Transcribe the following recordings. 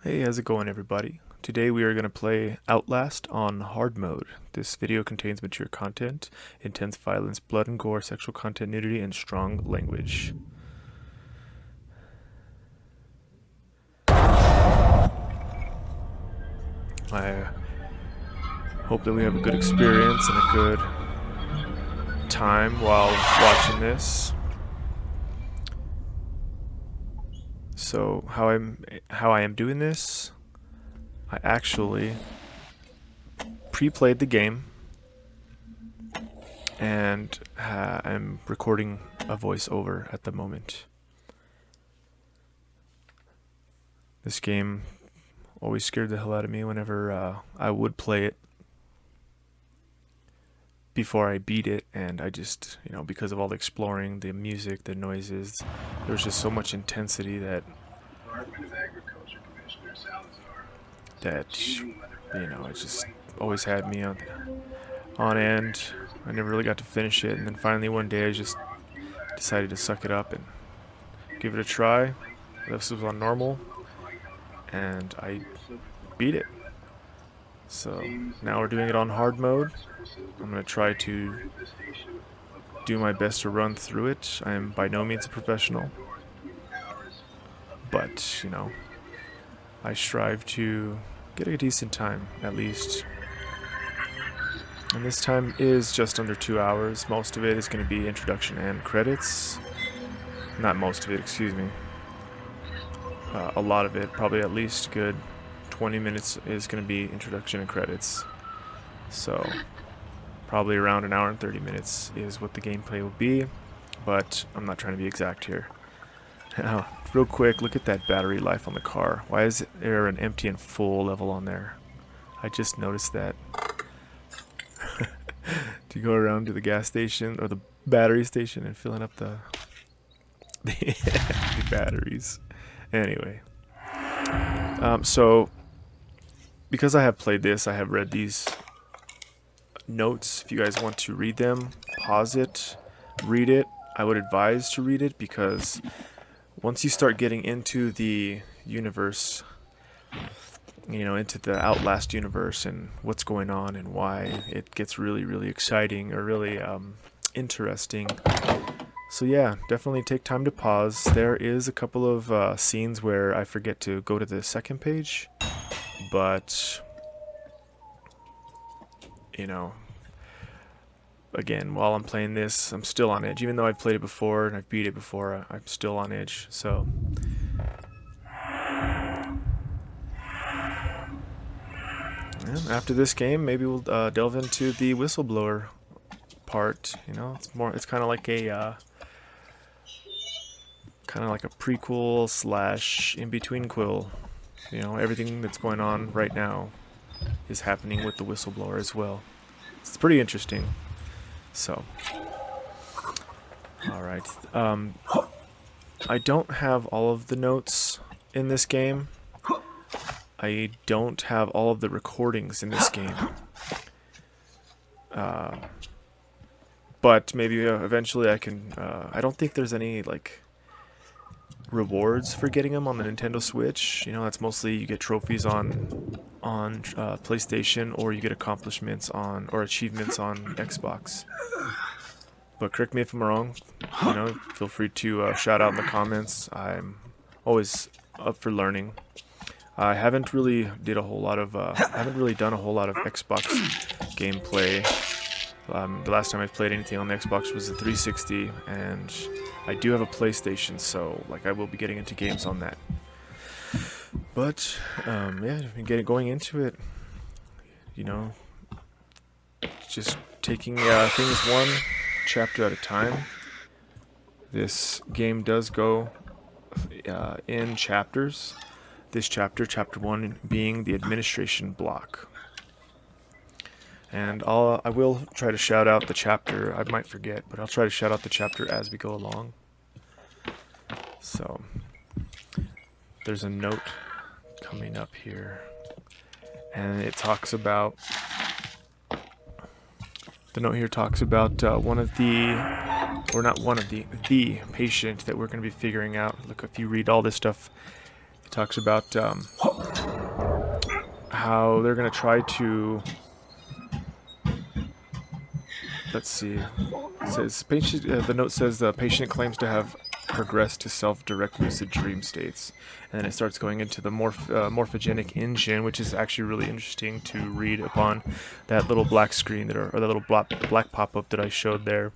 Hey, how's it going, everybody? Today we are going to play Outlast on hard mode. This video contains mature content, intense violence, blood and gore, sexual content, nudity, and strong language. I hope that we have a good experience and a good time while watching this. So how I am doing this, I actually pre-played the game and I'm recording a voiceover at the moment. This game always scared the hell out of me whenever I would play it before I beat it, and I just, because of all the exploring, the music, the noises, there was just so much intensity that it just always had me on end. I never really got to finish it, and then finally one day I just decided to suck it up and give it a try. This was on normal, and I beat it. So now we're doing it on hard mode. I'm going to try to do my best to run through it. I am by no means a professional, but, I strive to get a decent time, at least. And this time is just under 2 hours. Most of it is going to be introduction and credits. Not most of it, excuse me. A lot of it, probably at least good 20 minutes is going to be introduction and credits. So probably around an hour and 30 minutes is what the gameplay will be, but I'm not trying to be exact here. Now, real quick, look at that battery life on the car. Why is there an empty and full level on there? I just noticed that. To go around to the gas station or the battery station and filling up the batteries. Anyway, so because I have played this, I have read these notes. If you guys want to read them, pause it, read it. I would advise to read it, because once you start getting into the universe, into the Outlast universe and what's going on and why, it gets really, really exciting, or really interesting. So yeah, definitely take time to pause. There is a couple of scenes where I forget to go to the second page, but again, while I'm playing this, I'm still on edge. Even though I've played it before and I've beat it before, I'm still on edge. So after this game, maybe we'll delve into the whistleblower part. It's kind of like a prequel slash in between quill. Everything that's going on right now is happening with the whistleblower as well. It's pretty interesting. So, all right. I don't have all of the notes in this game. I don't have all of the recordings in this game. But maybe eventually I can. I don't think there's any rewards for getting them on the Nintendo Switch. That's mostly you get trophies on PlayStation, or you get accomplishments on, or achievements on Xbox. But correct me if I'm wrong. Feel free to shout out in the comments. I'm always up for learning. I haven't really done a whole lot of Xbox gameplay. The last time I played anything on the Xbox was the 360, and I do have a PlayStation, so I will be getting into games on that. But yeah, going into it, just taking things one chapter at a time. This game does go in chapters. This chapter 1 being the administration block. And I will try to shout out the chapter. I might forget, but I'll try to shout out the chapter as we go along. So there's a note coming up here, and it talks about, the note here talks about the patient that we're going to be figuring out. Look, if you read all this stuff, it talks about how they're going to try to, let's see, it says, patient, the note says the patient claims to have progressed to self-direct lucid dream states. And then it starts going into the morphogenic engine, which is actually really interesting to read upon that little black screen or that little black pop-up that I showed there,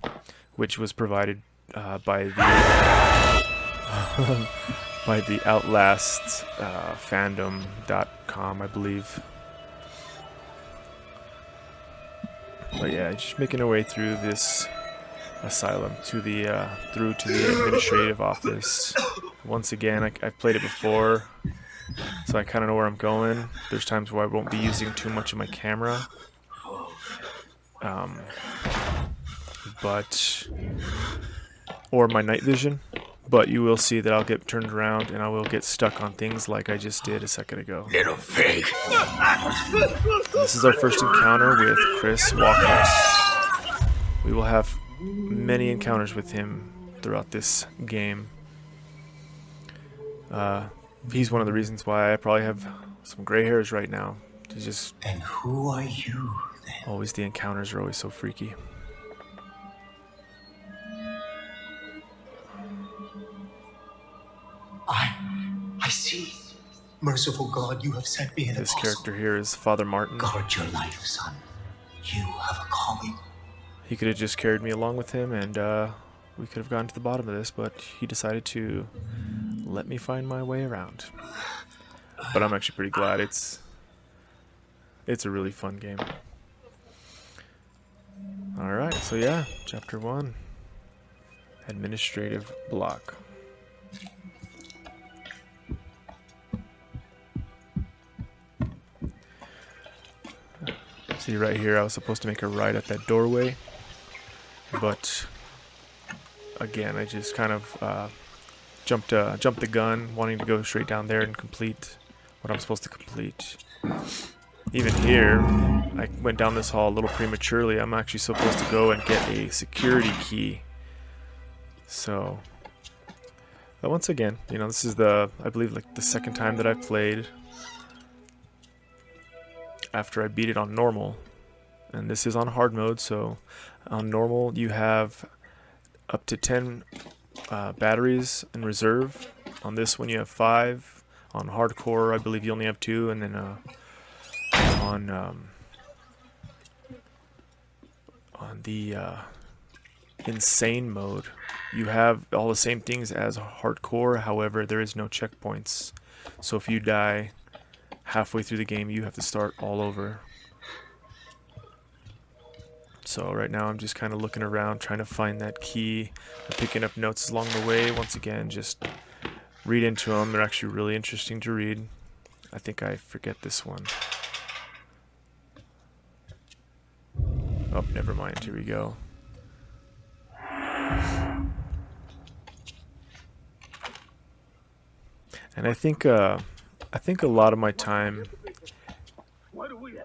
which was provided by the by the Outlast fandom.com, I believe. But yeah, just making our way through this asylum to the through to the administrative office. Once again, I've played it before, so I kind of know where I'm going. There's times where I won't be using too much of my camera, or my night vision. But you will see that I'll get turned around and I will get stuck on things like I just did a second ago. Little pig. This is our first encounter with Chris Walker. We will have many encounters with him throughout this game. He's one of the reasons why I probably have some gray hairs right now. He's just... And who are you, then? Always the encounters are always so freaky. I see. Merciful God, you have sent me an This apostle. character here is Father Martin. Guard your life, son. You have a calling. He could have just carried me along with him and we could have gotten to the bottom of this, but he decided to let me find my way around. But I'm actually pretty glad. It's a really fun game. Alright, so yeah, Chapter 1. Administrative block. See right here, I was supposed to make a right at that doorway, but again, I just kind of jumped the gun, wanting to go straight down there and complete what I'm supposed to complete. Even here, I went down this hall a little prematurely. I'm actually supposed to go and get a security key. So, but once again, you know, this is I believe like the second time that I've played after I beat it on normal, and this is on hard mode. So on normal you have up to 10 batteries in reserve. On this one you have 5. On hardcore I believe you only have 2, and then on the insane mode you have all the same things as hardcore. However, there is no checkpoints, so if you die halfway through the game, you have to start all over. So right now I'm just kind of looking around, trying to find that key. I'm picking up notes along the way. Once again, just read into them. They're actually really interesting to read. I think I forget this one. Oh, never mind. Here we go. And I think a lot of my time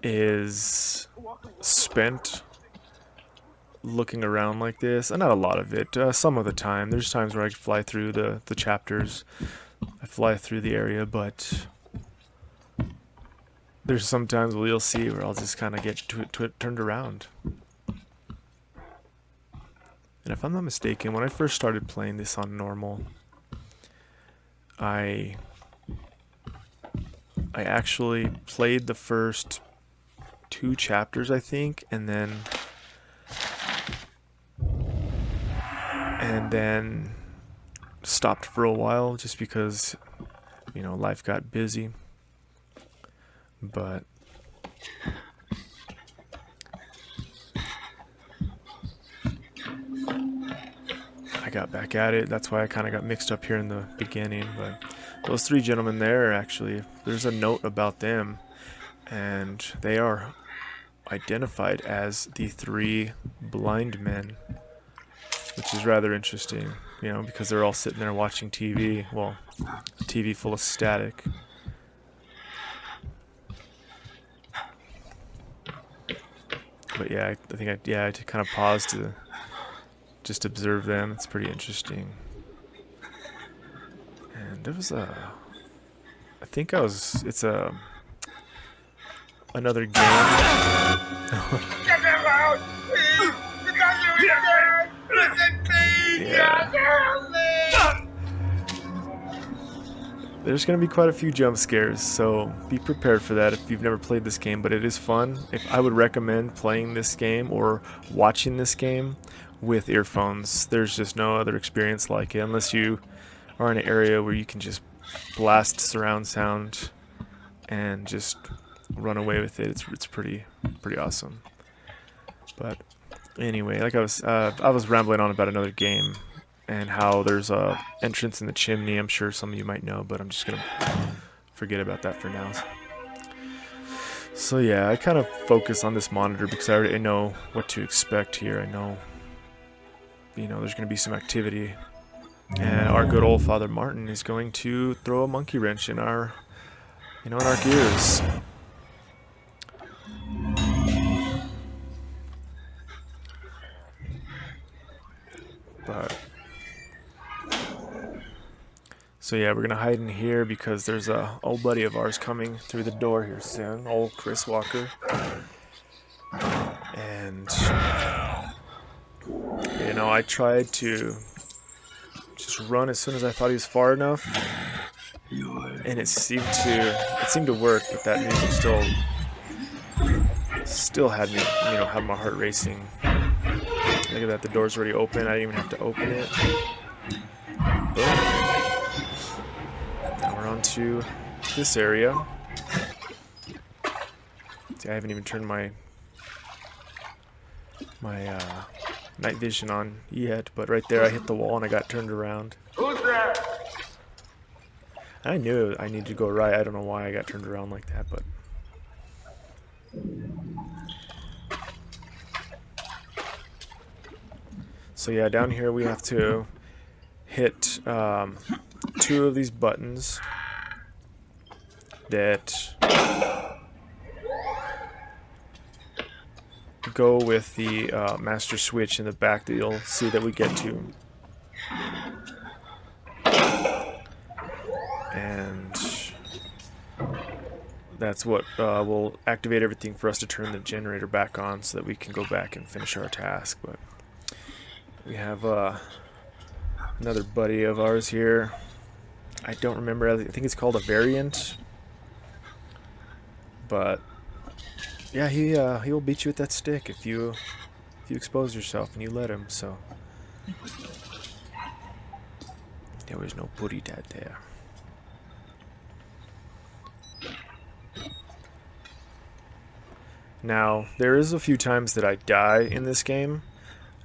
is spent looking around like this. And not a lot of it, some of the time. There's times where I fly through the chapters, I fly through the area, but there's some times where you'll see where I'll just kind of get turned around. And if I'm not mistaken, when I first started playing this on normal, I actually played the first 2 chapters, I think, and then stopped for a while just because, you know, life got busy. But I got back at it. That's why I kind of got mixed up here in the beginning. But those 3 gentlemen there, actually, there's a note about them, and they are identified as the 3 blind men, which is rather interesting, you know, because they're all sitting there watching TV. Well, TV full of static. But yeah, I think I had to kind of pause to just observe them. It's pretty interesting. And there was it's another game. Get him out! Please! Because you're dead! Listen, please! Yeah. Help me! There's going to be quite a few jump scares, so be prepared for that if you've never played this game, but it is fun. I would recommend playing this game or watching this game with earphones. There's just no other experience like it unless you are in an area where you can just blast surround sound and just run away with it. It's pretty awesome. But anyway, like I was rambling on about another game and how there's a entrance in the chimney. I'm sure some of you might know, but I'm just gonna forget about that for now. So yeah, I kind of focus on this monitor because I already know what to expect here. I know, there's gonna be some activity, and our good old Father Martin is going to throw a monkey wrench in our, in our gears. But so yeah, we're gonna hide in here because there's a old buddy of ours coming through the door here soon, old Chris Walker. And I tried to just run as soon as I thought he was far enough, and it seemed to work, but that music still had me, had my heart racing. Look at that, the door's already open. I didn't even have to open it. Boom. Now we're on to this area. See, I haven't even turned my night vision on yet, but right there I hit the wall and I got turned around. Who's there? I knew I needed to go right. I don't know why I got turned around like that, but so yeah, down here we have to hit 2 of these buttons that go with the master switch in the back that you'll see that we get to. And that's what will activate everything for us to turn the generator back on so that we can go back and finish our task. But we have another buddy of ours here. I don't remember. I think it's called a variant. But yeah, he will beat you with that stick if you expose yourself and you let him. So there was no putty dad there. Now, there is a few times that I die in this game.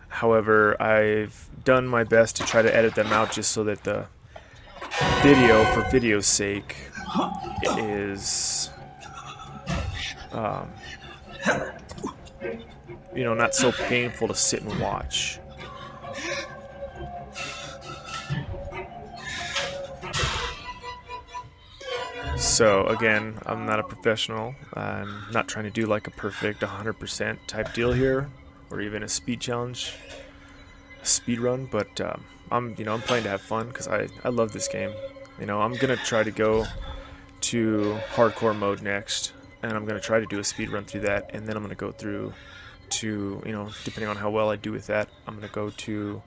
However, I've done my best to try to edit them out just so that the video, for video's sake, is not so painful to sit and watch. So again, I'm not a professional. I'm not trying to do like a perfect 100% type deal here, or even a speed challenge, a speed run. But I'm playing to have fun because I love this game. I'm gonna try to go to hardcore mode next, and I'm gonna try to do a speed run through that, and then I'm gonna go through to depending on how well I do with that, I'm gonna go to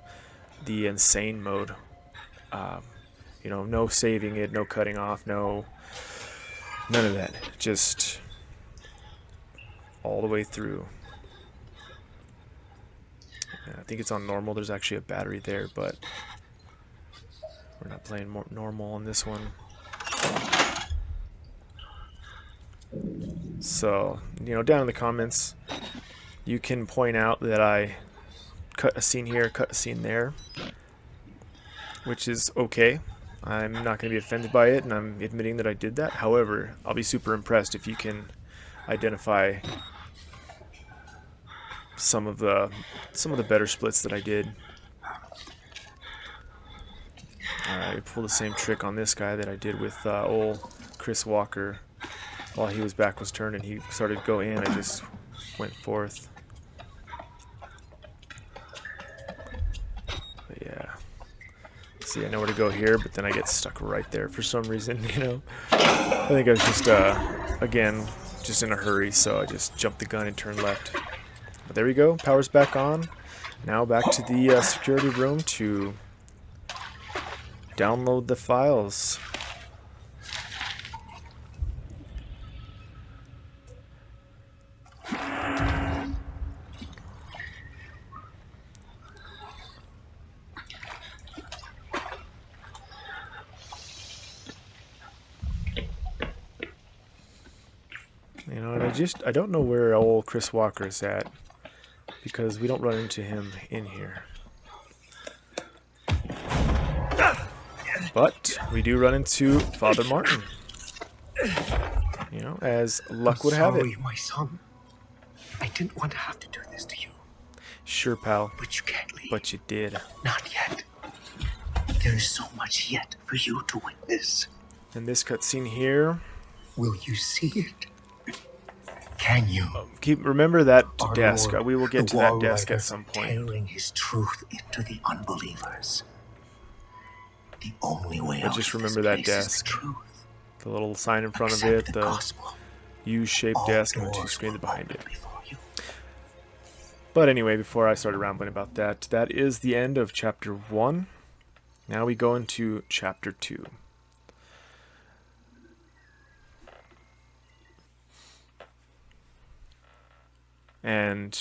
the insane mode. No saving it, no cutting off, none of that. Just all the way through. And I think it's on normal. There's actually a battery there, but we're not playing more normal on this one. So, down in the comments, you can point out that I cut a scene here, cut a scene there, which is okay. I'm not going to be offended by it, and I'm admitting that I did that. However, I'll be super impressed if you can identify some of the better splits that I did. I pulled the same trick on this guy that I did with old Chris Walker. While he was back was turned and he started to go in, I just went forth. But yeah. See, I know where to go here, but then I get stuck right there for some reason, I think I was just, again, just in a hurry, so I just jumped the gun and turned left. But there we go, power's back on. Now back to the security room to download the files. You know, and I don't know where old Chris Walker is at, because we don't run into him in here. But we do run into Father Martin. You know, as luck would have it. Sorry, my son. I didn't want to have to do this to you. Sure, pal. But you can't leave. But you did. Not yet. There is so much yet for you to witness. And this cutscene here. Will you see it? Can you? Remember that Our desk. Lord, We will get the to that Wall desk Rider, at some point. Tailoring his truth into the unbelievers. The only way But out just of this remember that place is the desk. truth. The little sign in front of Accept it, the the gospel. U-shaped All desk, and the two doors screens will behind it. open before you. But anyway, before I started rambling about that, that is the end of Chapter 1. Now we go into Chapter 2. And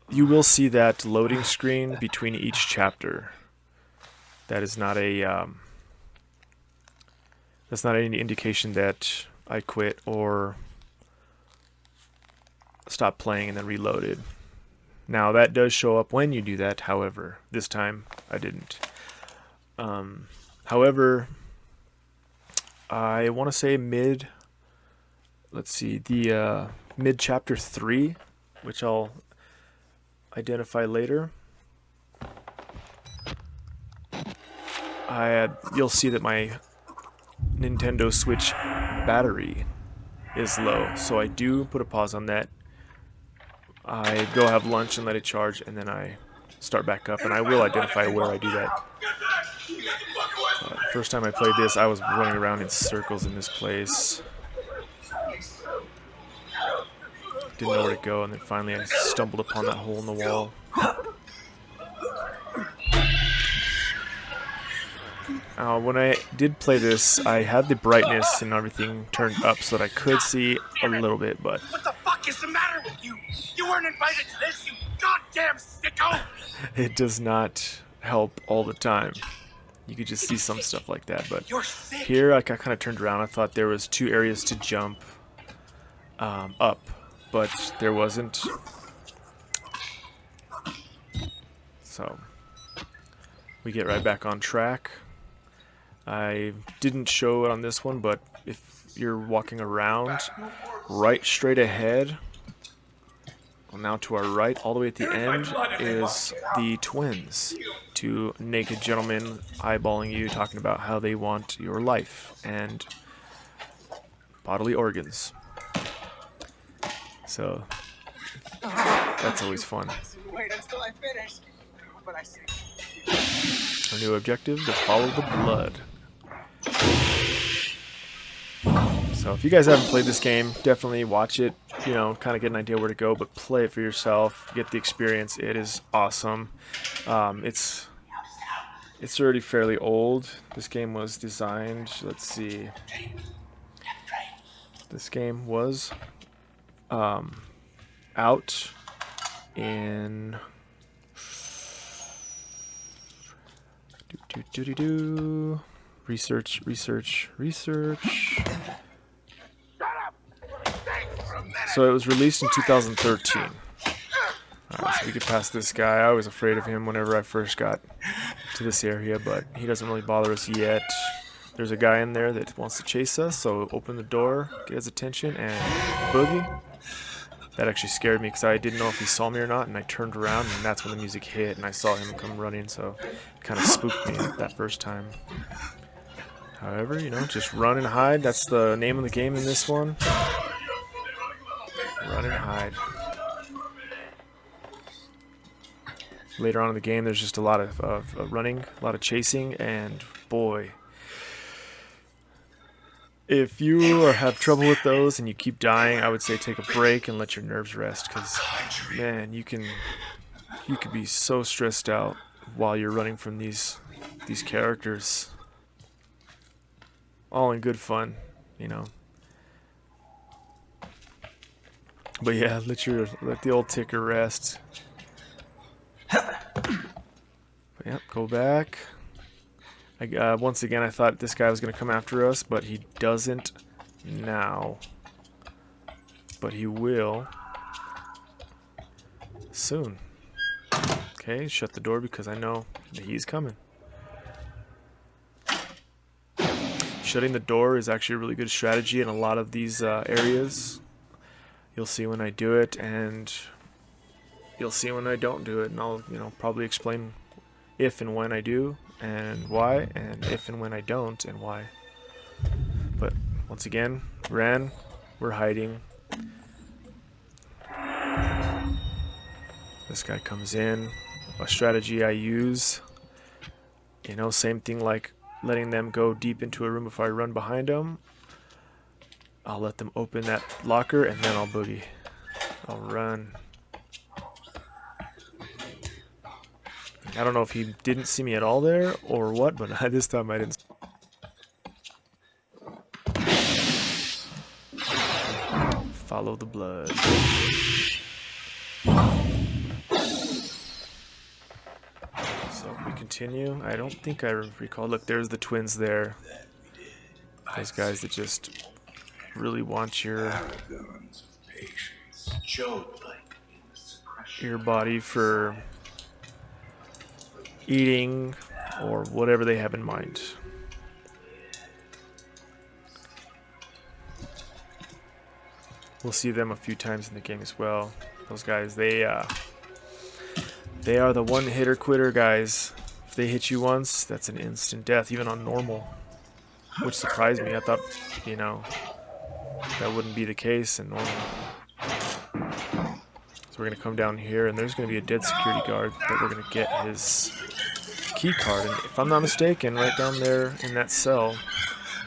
you will see that loading screen between each chapter. That is not a that's not any indication that I quit or stopped playing and then reloaded. Now that does show up when you do that. However, this time I didn't. However, I want to say let's see, the mid chapter 3, which I'll identify later. You'll see that my Nintendo Switch battery is low, so I do put a pause on that. I go have lunch and let it charge, and then I start back up, and I will identify where I do that. First time I played this, I was running around in circles in this place. Didn't know where to go, and then finally I stumbled upon that hole in the wall. When I did play this, I had the brightness and everything turned up so that I could see a little bit, but What the fuck is the matter with you? You weren't invited to this, you goddamn sicko! it does not help all the time. You could just see some stuff like that, but You're sick. here I kind of turned around. I thought there was 2 areas to jump up, but there wasn't. So we get right back on track. I didn't show it on this one, but if you're walking around right straight ahead, well, now to our right, all the way at the end, is the twins. 2 naked gentlemen eyeballing you, talking about how they want your life and bodily organs. So that's always fun. Wait until I finish. But I see. Our new objective, to follow the blood. So if you guys haven't played this game, definitely watch it, you know, kind of get an idea where to go, but play it for yourself, get the experience. It is awesome. It's already fairly old. This game was designed, let's see. This game was out in research. So it was released in 2013. Alright, so we could pass this guy. I was afraid of him whenever I first got to this area, but he doesn't really bother us yet. There's a guy in there that wants to chase us, so open the door, get his attention, and boogie. That actually scared me because I didn't know if he saw me or not, and I turned around, and that's when the music hit, and I saw him come running, so it kind of spooked me that first time. However, you know, just run and hide. That's the name of the game in this one. Run and hide. Later on in the game, there's just a lot of running, a lot of chasing, and boy, If you have trouble with those and you keep dying, I would say take a break and let your nerves rest, because man, you could be so stressed out while you're running from these characters. All in good fun, you know. But yeah, let the old ticker rest. But yep, go back. Once again, I thought this guy was going to come after us, but he doesn't now. But he will soon. Okay, shut the door because I know that he's coming. Shutting the door is actually a really good strategy in a lot of these areas. You'll see when I do it, and you'll see when I don't do it, and I'll probably explain if and when I do and why, and if and when I don't and why. But once again, we're hiding. This guy comes in. A strategy I use, same thing like letting them go deep into a room. If I run behind them, I'll let them open that locker and then I'll boogie. I'll run. I don't know if he didn't see me at all there or what, but this time I didn't. Follow the blood. So we continue. I don't think I recall. Look, there's the twins there. Those guys that just really want your body for eating or whatever they have in mind. We'll see them a few times in the game as well. Those guys, they are the one-hitter quitter guys. If they hit you once, that's an instant death, even on normal, which surprised me. I thought, that wouldn't be the case in normal. So we're gonna come down here, and there's gonna be a dead security guard that we're gonna get his key card. And if I'm not mistaken, right down there in that cell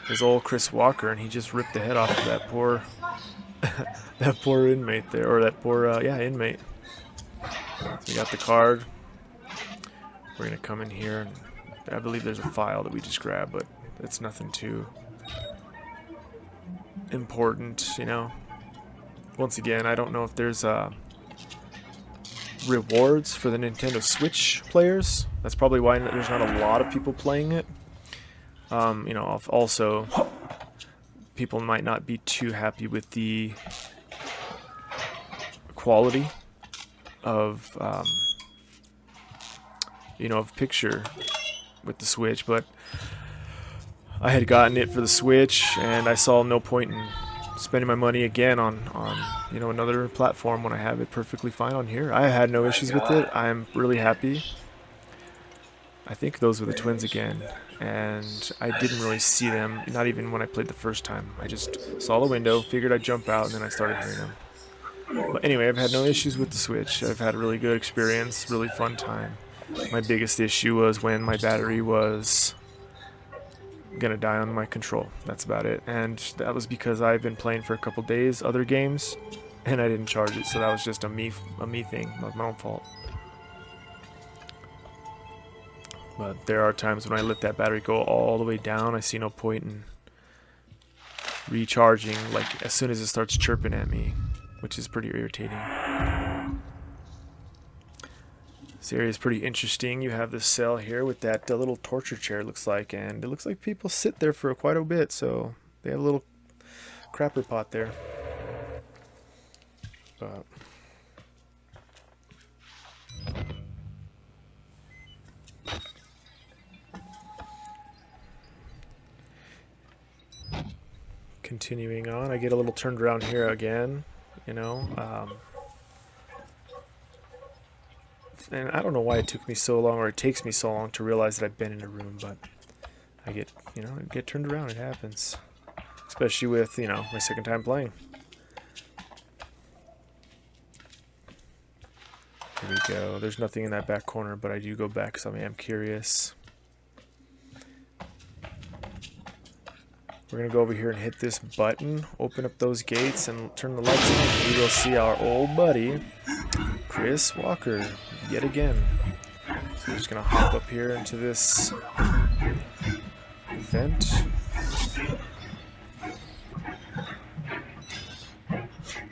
is old Chris Walker, and he just ripped the head off of that poor that poor inmate there, or that poor inmate. So we got the card. We're gonna come in here, and I believe there's a file that we just grabbed, but it's nothing too important, Once again, I don't know if there's rewards for the Nintendo Switch players. That's probably why there's not a lot of people playing it. Also, people might not be too happy with the quality of of picture with the Switch, but I had gotten it for the Switch, and I saw no point in spending my money again on another platform when I have it perfectly fine on here. I had no issues with it. I'm really happy. I think those were the twins again, and I didn't really see them, not even when I played the first time. I just saw the window, figured I'd jump out, and then I started hearing them. But anyway, I've had no issues with the Switch. I've had a really good experience, really fun time. My biggest issue was when my battery was gonna die on my control. That's about it. And that was because I've been playing for a couple days other games, and I didn't charge it. So that was just a me thing, not my own fault. But there are times when I let that battery go all the way down. I see no point in recharging, like as soon as it starts chirping at me, which is pretty irritating. This area is pretty interesting. You have this cell here with that little torture chair, it looks like, and it looks like people sit there for quite a bit, so they have a little crapper pot there. But continuing on, I get a little turned around here again, and I don't know why it took me so long, or it takes me so long to realize that I've been in a room, but I get, I get turned around. It happens, especially with, my second time playing. Here we go. There's nothing in that back corner, but I do go back because I am curious. We're going to go over here and hit this button, open up those gates, and turn the lights on. And we will see our old buddy, Chris Walker, yet again. So we're just going to hop up here into this vent.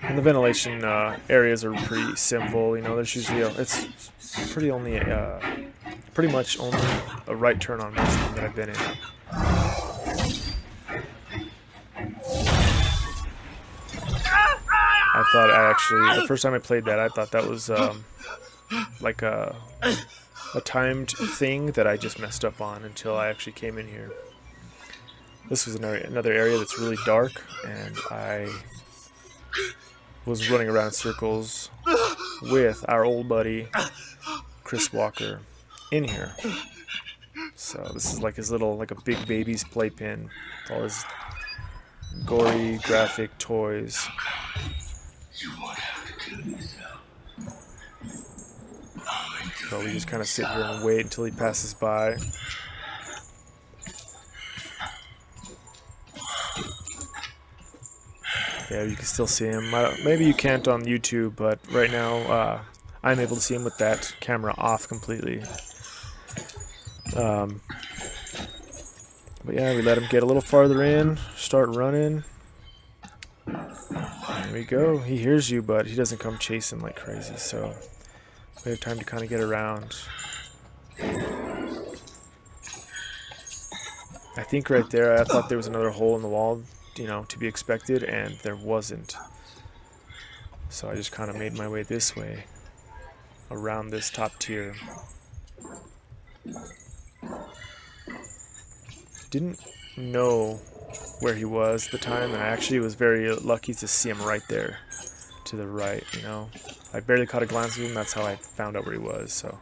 And the ventilation areas are pretty simple. You know, there's usually it's pretty much only a right turn on most of them that I've been in. I thought the first time I played that, I thought that was like a timed thing that I just messed up on until I actually came in here. This was another area that's really dark, and I was running around in circles with our old buddy Chris Walker in here. So this is like his little, like a big baby's playpen with all his gory graphic toys. So we just kind of sit here and wait until he passes by. Yeah, you can still see him. Maybe you can't on YouTube, but right now I'm able to see him with that camera off completely. But yeah, we let him get a little farther in, start running. There we go. He hears you, but he doesn't come chasing like crazy, so we have time to kind of get around. I think right there, I thought there was another hole in the wall, you know, to be expected, and there wasn't. So I just kind of made my way this way, around this top tier. Didn't know where he was at the time, and I actually was very lucky to see him right there, to the right, you know. I barely caught a glance of him, that's how I found out where he was, so.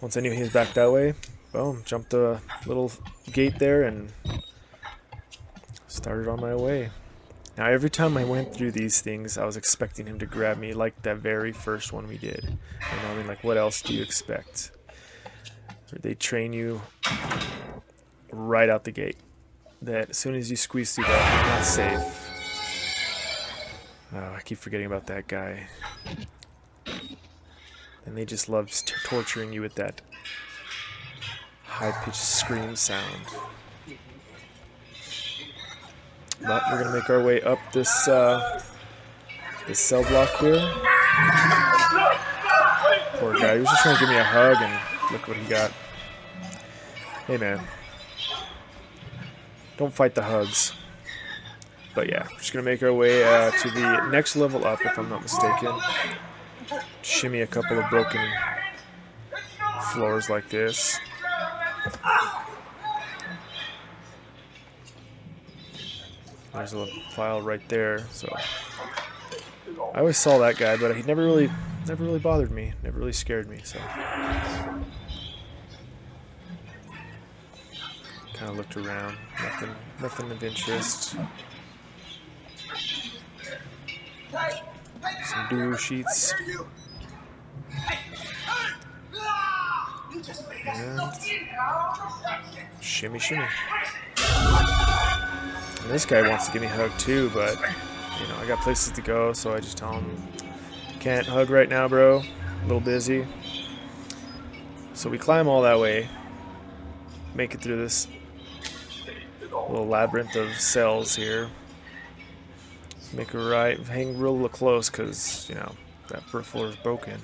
Once I knew he was back that way, boom, jumped the little gate there and started on my way. Now every time I went through these things, I was expecting him to grab me like that very first one we did. You know, I mean, like, what else do you expect? They train you right out the gate that as soon as you squeeze through that, you're not safe. Oh, I keep forgetting about that guy. And they just love torturing you with that high-pitched scream sound. But we're gonna make our way up this this cell block here. Poor guy, he was just trying to give me a hug, and look what he got. Hey man, don't fight the hugs. But yeah, we're just gonna make our way to the next level up, if I'm not mistaken. Shimmy a couple of broken floors like this. There's a file right there, so I always saw that guy, but he never really bothered me, never really scared me, so kind of looked around, nothing of interest. Some duo sheets. And shimmy, shimmy. And this guy wants to give me a hug too, but you know, I got places to go, so I just tell him, can't hug right now, bro. A little busy. So we climb all that way, make it through this little labyrinth of cells here. Make a right, hang real close, because you know that first floor is broken.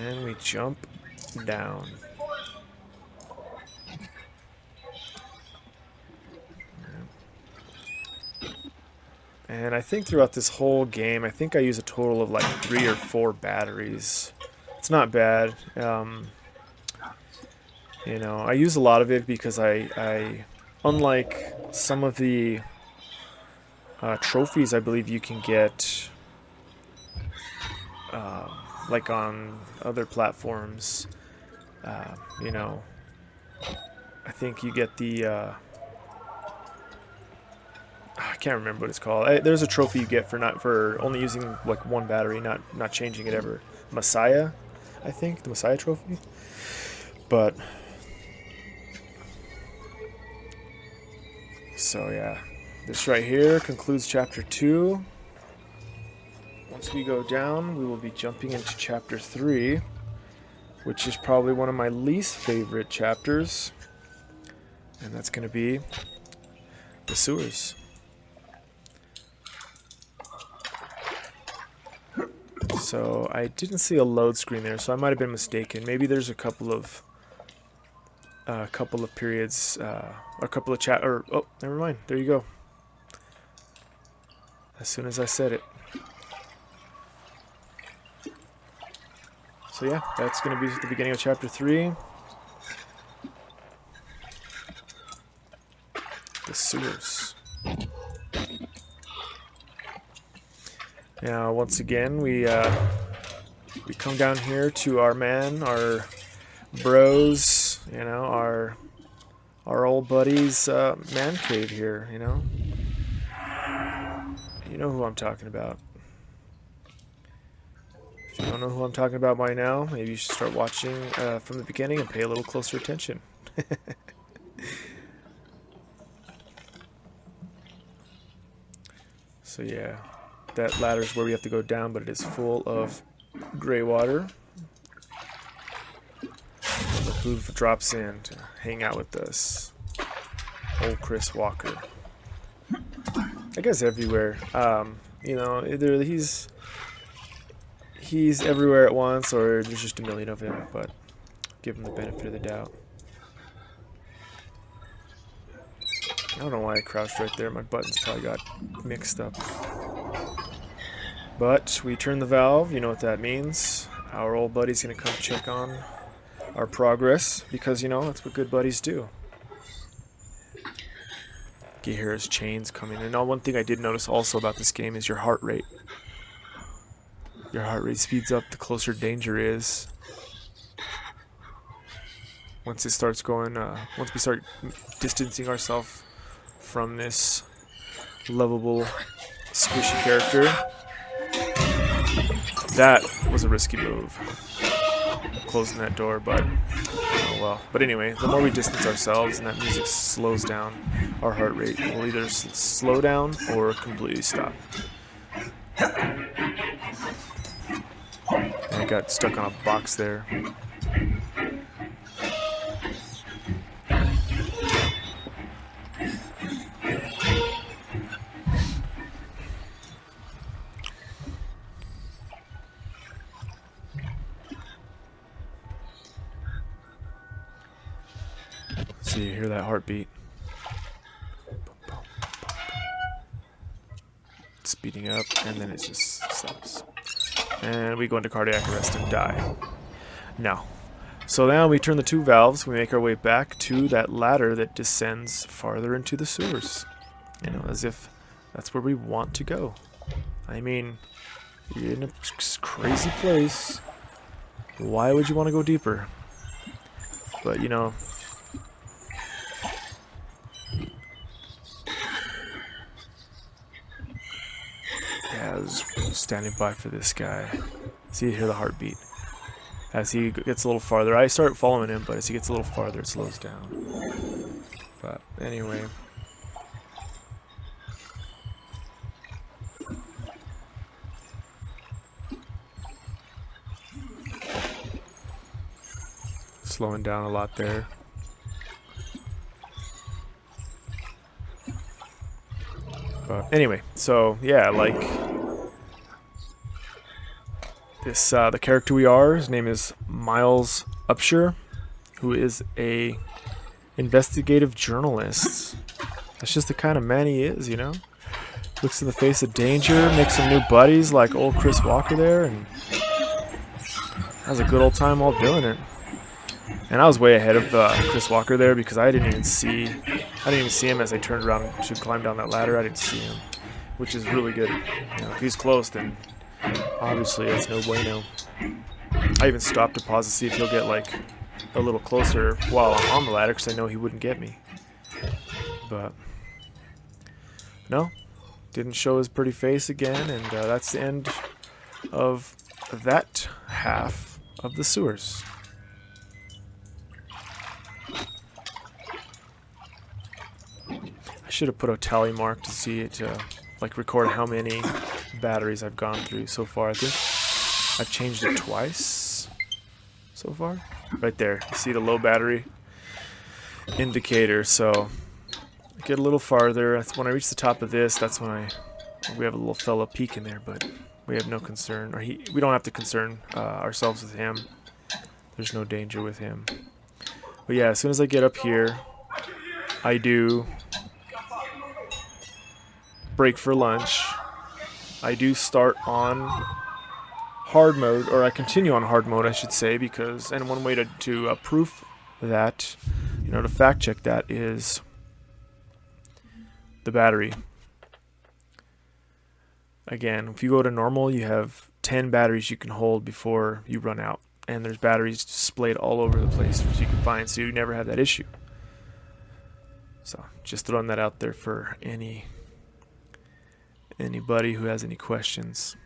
And we jump down. And I think throughout this whole game, I think I use a total of like 3 or 4 batteries. It's not bad. You know, I use a lot of it because I unlike some of the trophies I believe you can get like on other platforms, you know, I think you get the I can't remember what it's called. There's a trophy you get for only using like 1 battery, not changing it ever. Messiah, I think, the Messiah trophy. But So yeah, this right here concludes chapter 2. Once we go down, we will be jumping into chapter 3, which is probably one of my least favorite chapters. And that's going to be the sewers. So I didn't see a load screen there, so I might have been mistaken. Maybe there's a couple of periods, a couple of chat. Or oh, never mind. There you go. As soon as I said it. So yeah, that's going to be the beginning of chapter 3. The sewers. Now, once again, we come down here to our man, our bros, you know, our old buddy's man cave here, you know. You know who I'm talking about. If you don't know who I'm talking about by now, maybe you should start watching from the beginning and pay a little closer attention. So yeah, that ladder is where we have to go down, but it is full of gray water. Look who drops in to hang out with us. Old Chris Walker. I guess everywhere. You know, either he's everywhere at once, or there's just a million of him, but give him the benefit of the doubt. I don't know why I crouched right there. My buttons probably got mixed up. But we turn the valve. You know what that means. Our old buddy's going to come check on our progress, because, you know, that's what good buddies do. You hear his chains coming. And now one thing I did notice also about this game is your heart rate. Your heart rate speeds up the closer danger is. Once it starts going, once we start distancing ourselves from this lovable, squishy character. That was a risky move. Closing that door, but oh well. But anyway, the more we distance ourselves and that music slows down, our heart rate will either slow down or completely stop. I got stuck on a box there. So you hear that heartbeat. It's speeding up, and then it just stops. And we go into cardiac arrest and die. Now, so now we turn the 2 valves, we make our way back to that ladder that descends farther into the sewers. You know, as if that's where we want to go. I mean, you're in a crazy place. Why would you want to go deeper? But, you know, I was standing by for this guy. See, you hear the heartbeat. As he gets a little farther, I start following him, but as he gets a little farther, it slows down. But anyway. Slowing down a lot there. But anyway, so yeah, like this, the character we are, his name is Miles Upshur, who is a investigative journalist. That's just the kind of man he is, you know. Looks in the face of danger, makes some new buddies like old Chris Walker there, and has a good old time while doing it. And I was way ahead of Chris Walker there because I didn't even see him as I turned around to climb down that ladder. I didn't see him, which is really good. You know, if he's close, then obviously it's no bueno. I even stopped to pause to see if he'll get like a little closer while I'm on the ladder because I know he wouldn't get me. But no, didn't show his pretty face again, and that's the end of that half of the sewers. should have put a tally mark to see it, like record how many batteries I've gone through so far. I think I've changed it twice so far. Right there, you see the low battery indicator. So I get a little farther. That's when I reach the top of this. That's when we have a little fella peeking there, but we have no concern, or we don't have to concern ourselves with him. There's no danger with him. But yeah, as soon as I get up here, I do break for lunch. I do start on hard mode, or I continue on hard mode, I should say, because, and one way to proof that, to fact check that, is the battery. Again, if you go to normal, you have 10 batteries you can hold before you run out, and there's batteries displayed all over the place which you can find, so you never have that issue. So just throwing that out there for anybody who has any questions.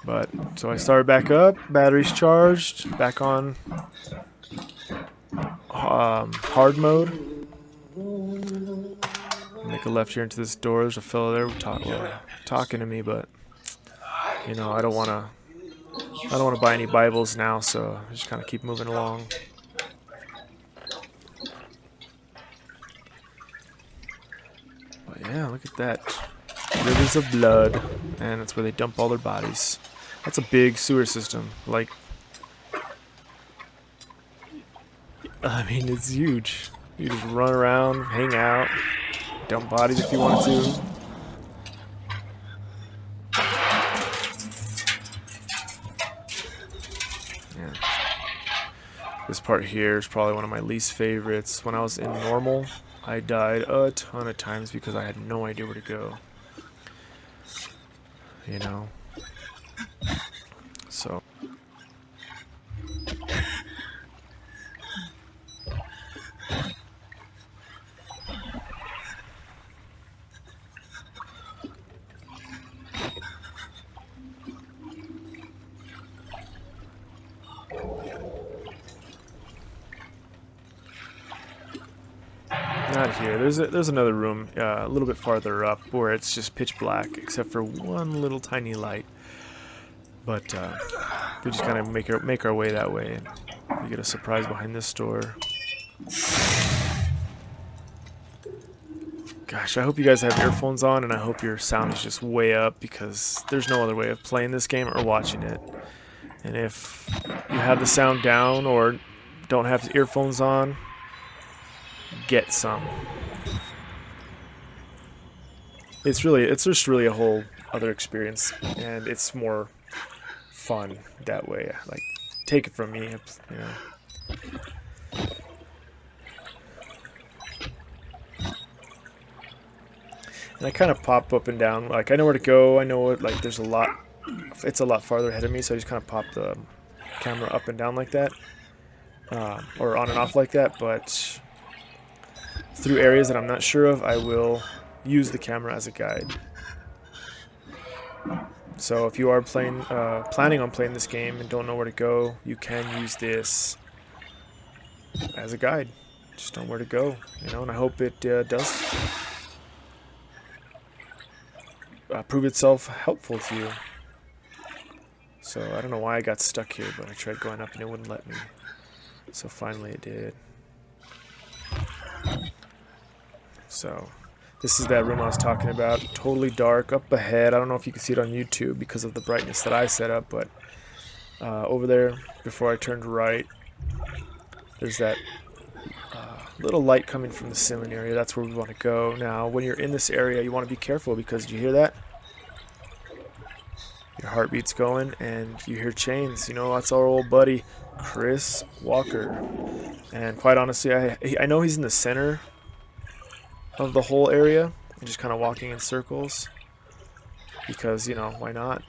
But so I started back up, batteries charged, back on hard mode. Make a left here into this door. There's a fellow there talking to me, but I don't want to buy any Bibles now, so I just kind of keep moving along. But yeah, look at that. Rivers of blood, and that's where they dump all their bodies. That's a big sewer system. Like, I mean, it's huge. You just run around, hang out, dump bodies if you want to. Yeah. This part here is probably one of my least favorites. When I was in normal, I died a ton of times because I had no idea where to go. So not here. There's another room a little bit farther up where it's just pitch black except for one little tiny light. But we just kind of make our way that way, and we get a surprise behind this door. Gosh, I hope you guys have earphones on, and I hope your sound is just way up, because there's no other way of playing this game or watching it. And if you have the sound down or don't have earphones on, get some. It's just really a whole other experience, and it's more fun that way. Like, take it from me, And I kind of pop up and down. Like, I know where to go. I know what, like, there's a lot. It's a lot farther ahead of me, so I just kind of pop the camera up and down like that, or on and off like that. But through areas that I'm not sure of, I will use the camera as a guide. So if you are planning on playing this game and don't know where to go, you can use this as a guide. Just know where to go, and I hope it does prove itself helpful to you. So I don't know why I got stuck here, but I tried going up and it wouldn't let me. So finally it did. So this is that room I was talking about. Totally dark up ahead. I don't know if you can see it on YouTube because of the brightness that I set up, but over there, before I turned right, there's that little light coming from the ceiling area. That's where we want to go. Now, when you're in this area, you want to be careful, because you hear that? Your heartbeat's going, and you hear chains. That's our old buddy, Chris Walker. And quite honestly, I know he's in the center of the whole area, and just kind of walking in circles, because, why not?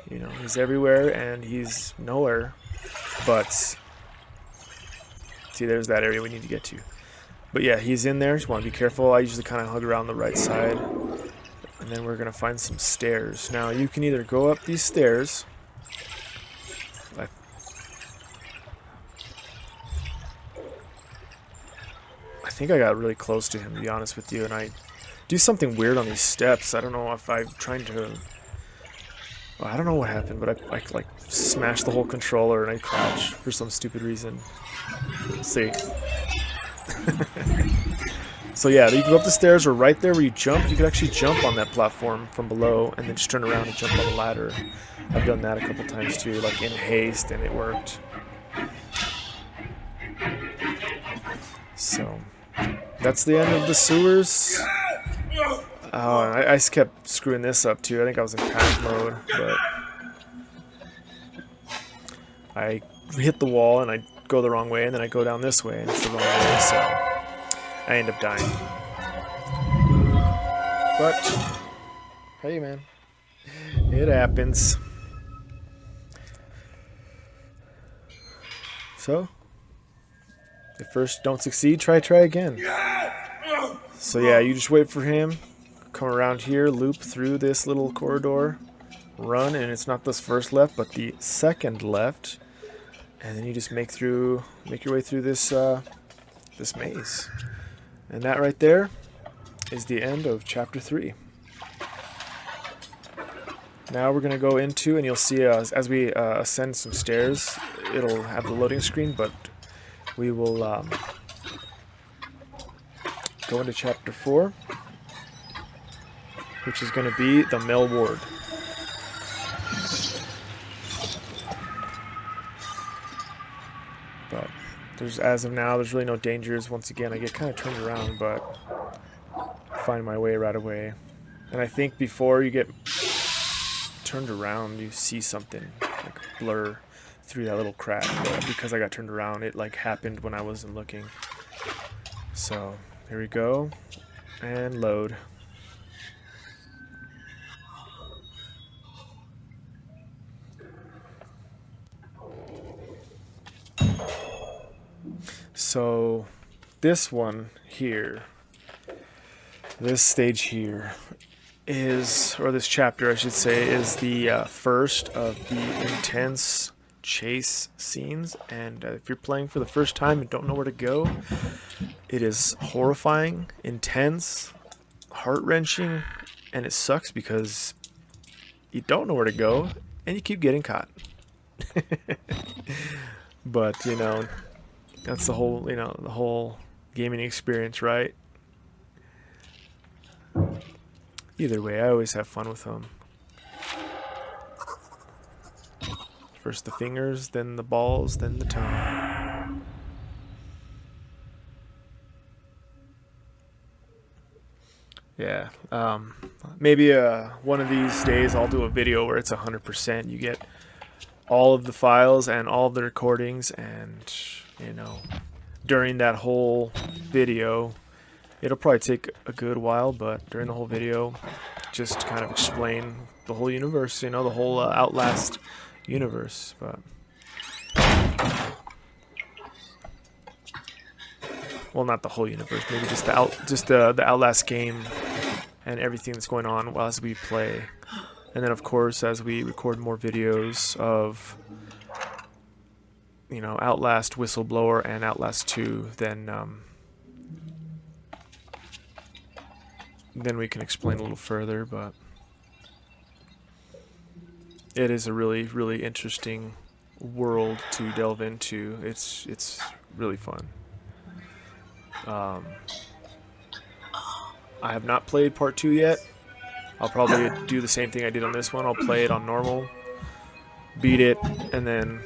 He's everywhere, and he's nowhere. But see, there's that area we need to get to. But yeah, he's in there. Just want to be careful. I usually kind of hug around the right side. And then we're going to find some stairs. Now, you can either go up these stairs. I think I got really close to him, to be honest with you, and I do something weird on these steps. I don't know if I'm trying to... Well, I don't know what happened, but I like smashed the whole controller and I crashed for some stupid reason. Let's see. So yeah, you can go up the stairs, or right there where you jump, you can actually jump on that platform from below and then just turn around and jump on the ladder. I've done that a couple times too, like in haste, and it worked. So, that's the end of the sewers. Oh, and I kept screwing this up too. I think I was in panic mode, but I hit the wall and I go the wrong way, and then I go down this way and it's the wrong way, so I end up dying. But hey, man, it happens. So, if first don't succeed, try again. So yeah, you just wait for him, come around here, loop through this little corridor, run, and it's not this first left, but the second left, and then you just make your way through this this maze. And that right there is the end of chapter 3. Now we're gonna go into, and you'll see as we ascend some stairs, it'll have the loading screen, but we will go into chapter 4, which is going to be the male ward. But as of now, there's really no dangers. Once again, I get kind of turned around, but I find my way right away. And I think before you get turned around, you see something like blur through that little crack. But because I got turned around, it like happened when I wasn't looking. So here we go, and load. So this one here, this stage here is, or this chapter I should say, is the first of the intense chase scenes. And if you're playing for the first time and don't know where to go, it is horrifying, intense, heart-wrenching, and it sucks because you don't know where to go and you keep getting caught. But you know, that's the whole, the whole gaming experience, right? Either way, I always have fun with them. First the fingers, then the balls, then the tongue. Yeah, maybe one of these days I'll do a video where it's 100%. You get all of the files and all of the recordings, and during that whole video, it'll probably take a good while, but during the whole video, just kind of explain the whole universe, the whole Outlast universe. But well, not the whole universe, maybe just the Outlast game and everything that's going on as we play. And then of course, as we record more videos of Outlast Whistleblower and Outlast 2, then we can explain a little further. But it is a really, really interesting world to delve into. It's really fun. I have not played part 2 yet. I'll probably do the same thing I did on this one. I'll play it on normal, beat it, and then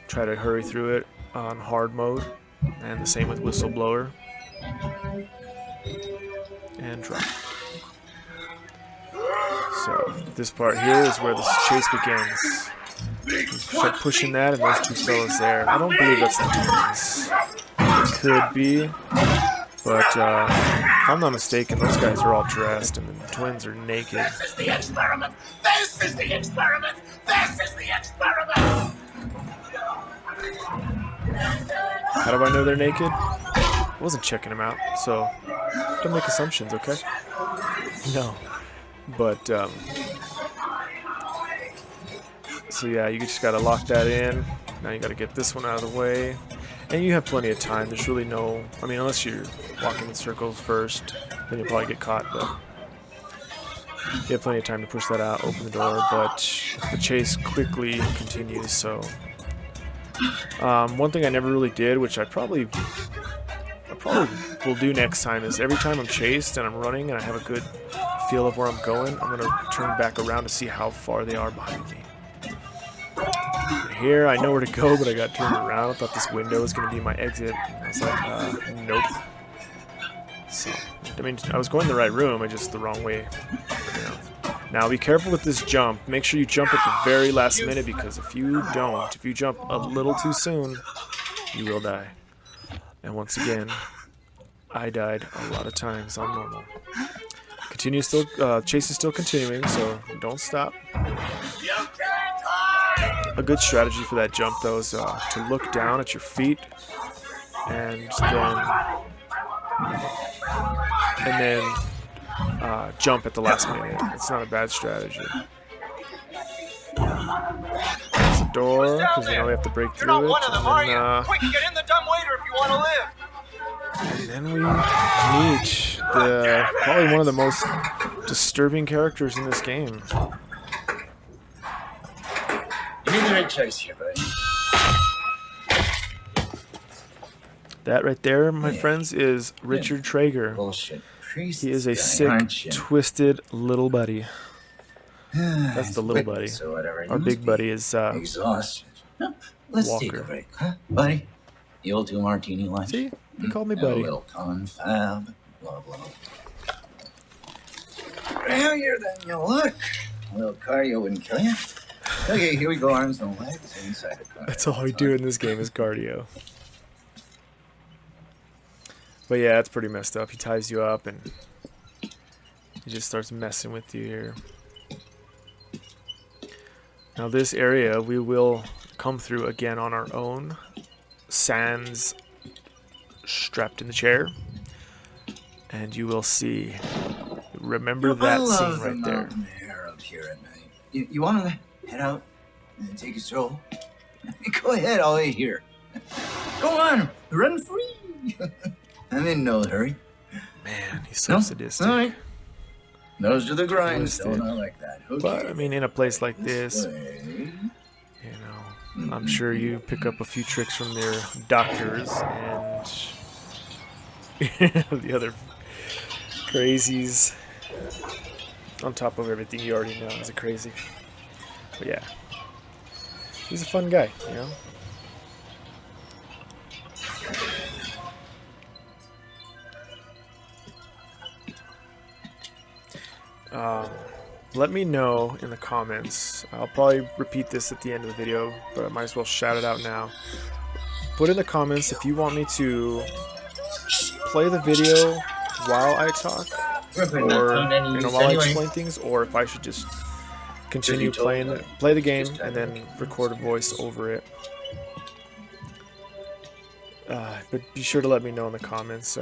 try to hurry through it on hard mode. And the same with Whistleblower. And drop. So this part here is where this chase begins. You start pushing that, and those two fellas there. I don't believe that's the twins. It could be, but if I'm not mistaken, those guys are all dressed, and the twins are naked. This is the experiment! This is the experiment! This is the experiment! How do I know they're naked? I wasn't checking them out, so don't make assumptions, okay? No. But, so yeah, you just gotta lock that in. Now you gotta get this one out of the way. And you have plenty of time. There's really no... I mean, unless you're walking in circles first, then you'll probably get caught, but... You have plenty of time to push that out, open the door, but the chase quickly continues, so... one thing I never really did, which I probably will do next time, is every time I'm chased and I'm running and I have a good feel of where I'm going, I'm going to turn back around to see how far they are behind me. Here, I know where to go, but I got turned around. I thought this window was going to be my exit. I was like, nope. So, I mean, I was going the right room, just the wrong way. You know. Now, be careful with this jump. Make sure you jump at the very last minute, because if you don't, if you jump a little too soon, you will die. And once again, I died a lot of times on normal. Continue still, chase is still continuing, so don't stop. A good strategy for that jump, though, is to look down at your feet and then jump at the last minute. It's not a bad strategy. There's a door, because you know we have to break through it. Quick, get in the dumb waiter if you want to live. And then we meet probably one of the most disturbing characters in this game. You made the right choice here, buddy. That right there, my friends, is Richard Traeger. Bullshit. He is a sick, twisted little buddy. That's the little buddy. So whatever. Our big buddy is exhausted. No, let's Walker. take a break, huh, buddy? The old 2 martini lunch. See, he called me A buddy. little confab. Blah blah. Heavier than you look. A little cardio wouldn't kill you. Okay, here we go. Arms and legs inside the car. That's all we do in this game is cardio. But yeah, it's pretty messed up. He ties you up and he just starts messing with you here. Now this area we will come through again on our own. Sans strapped in the chair. And you will see. Remember that scene right there. Air up here at night. You want to head out and take a stroll? Go ahead, I'll wait here. Go on, run free. I'm in no hurry. Man, he's so sadistic. All right. Nose to the Sadistic. grindstone. I like that. Okay. But I mean, in a place like this, way. you know, I'm sure you pick up a few tricks from their doctors and the other crazies on top of everything you already know is a crazy. But yeah, he's a fun guy, you know. Let me know in the comments. I'll probably repeat this at the end of the video, but I might as well shout it out now. Put in the comments if you want me to play the video while I talk, or you know, while I explain things, or if I should just continue play the game and then record a voice over it. But be sure to let me know in the comments.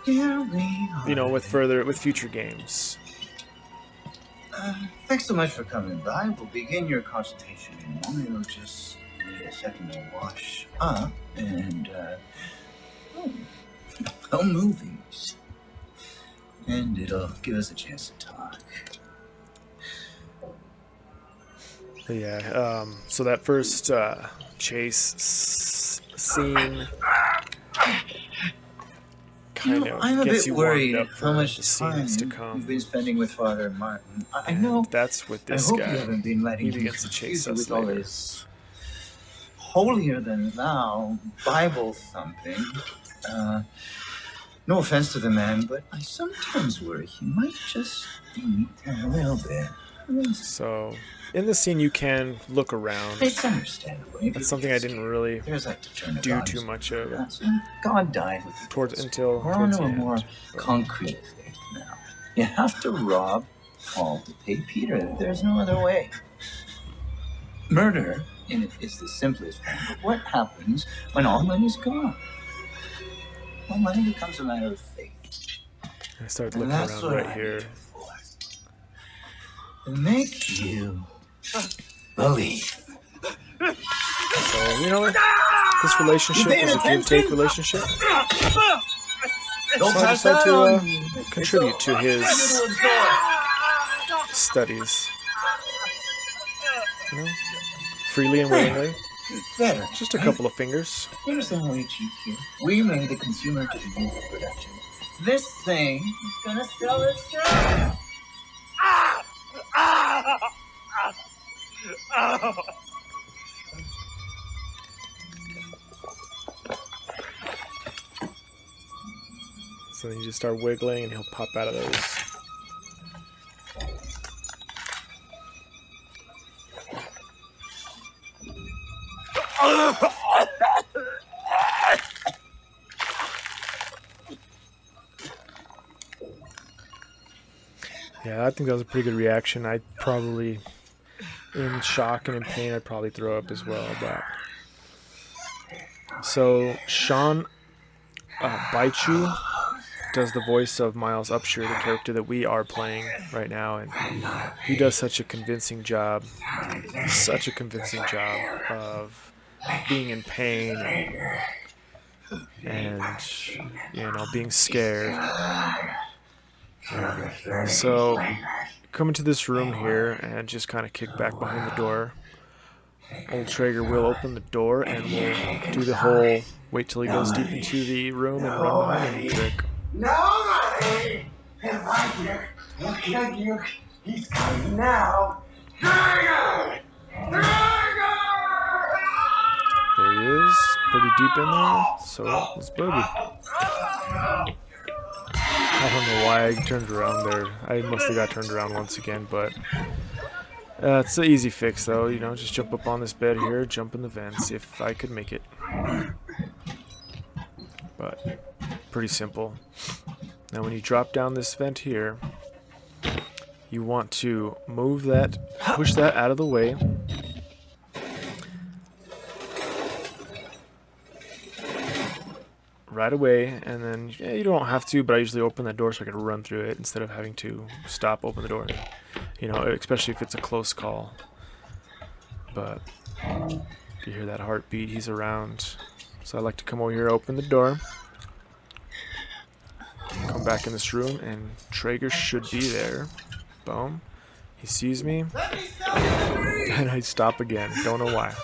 You know, with future games. Thanks so much for coming by. We'll begin your consultation in a moment. You'll just need a second to wash up and, movies. And it'll give us a chance to talk. But yeah, so that first chase scene kind of I'm a gets bit you worried warmed up for how the much time scenes to come. you've been spending with Father Martin. I And know. that's with I this hope guy. you haven't been letting He him begins to chase confuse you us with all later. this holier than thou Bible thumping. No offense to the man, but I sometimes worry he might just be a little bit. So in this scene, you can look around. It's understandable. That's something I didn't really There's like to turn to do God. too much of God died with the towards kids. until We're towards on the to a more end. concrete faith now. You have to rob Paul to pay Peter. There's no other way. Murder is the simplest form. But what happens when all money's gone? Well, money becomes a matter of faith. I started And looking that's around what right I'm here. for. To make you believe. So you know, this relationship paying is a give-take attention? relationship. Don't So I pass decided that to on me. contribute to his It's all right. studies. You know, freely and willingly. Better. Just a couple of fingers. You understand why we cheap here? We made the consumer-driven music production. This thing is gonna sell itself. So then you just start wiggling and he'll pop out of those. Yeah, I think that was a pretty good reaction. I'd probably, in shock and in pain, I'd probably throw up as well. But so Sean Baichu does the voice of Miles Upshur, the character that we are playing right now, and he does such a convincing job of being in pain and you know, being scared. So come into this room here and just kind of kick back behind the door. Old Traeger will open the door and we'll do the whole wait till he goes deep into the room and run behind him trick. Nobody! If I kill you, he's coming now. Trigger! Trigger! There he is, pretty deep in there. So it's Boogie. I don't know why I turned around there. I must have got turned around once again, but it's an easy fix though. You know, just jump up on this bed here, jump in the vents if I could make it. But pretty simple. Now when you drop down this vent here, you want to move that, push that out of the way. Right away, and then you don't have to, but I usually open that door so I can run through it instead of having to stop, open the door. You know, especially if it's a close call. But you hear that heartbeat, he's around. So I like to come over here, open the door, come back in this room, and Traeger should be there. Boom. He sees me, and I stop again. Don't know why.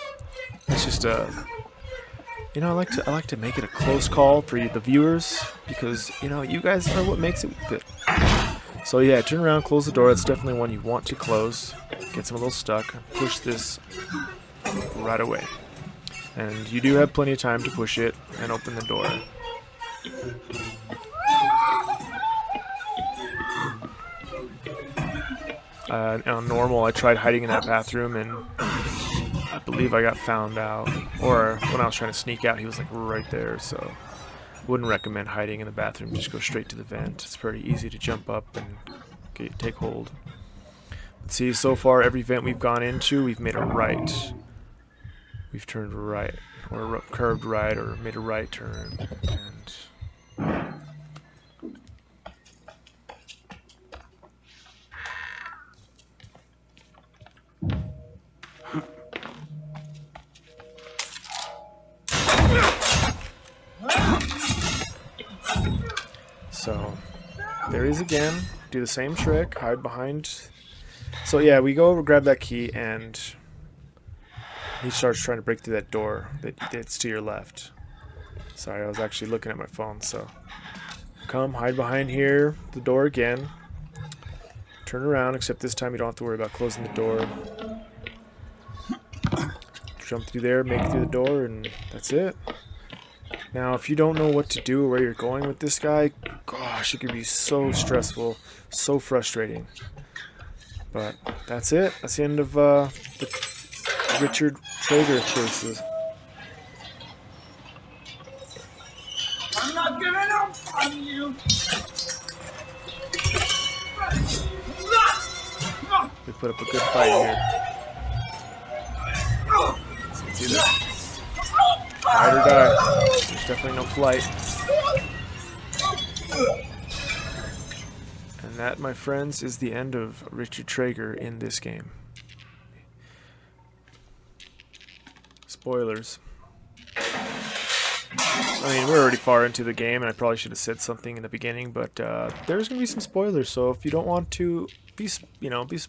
It's just you know, I like to make it a close call for the viewers because, you know, you guys are what makes it good. So yeah, turn around, close the door. That's definitely one you want to close. Gets him a little stuck. Push this right away. And you do have plenty of time to push it and open the door. On normal, I tried hiding in that bathroom and I believe I got found out, or when I was trying to sneak out, he was like right there, so wouldn't recommend hiding in the bathroom. Just go straight to the vent. It's pretty easy to jump up and take hold. Let's see, so far every vent we've gone into, we've made a right. We've turned right, or curved right, or made a right turn, and so there he is again. Do the same trick, hide behind. So yeah, we go over, grab that key, and he starts trying to break through that door that's to your left. Sorry, I was actually looking at my phone. So come, hide behind here, the door again. Turn around, except this time you don't have to worry about closing the door. Jump through there, make it through the door, and that's it. Now, if you don't know what to do or where you're going with this guy, gosh, it could be so stressful, so frustrating. But that's it. That's the end of the Richard Traeger chases. I'm not giving up on you. We put up a good fight here. So it's either ride or die. There's definitely no flight. And that, my friends, is the end of Richard Traeger in this game. Spoilers. I mean, we're already far into the game, and I probably should have said something in the beginning, but there's gonna be some spoilers. So if you don't want to be,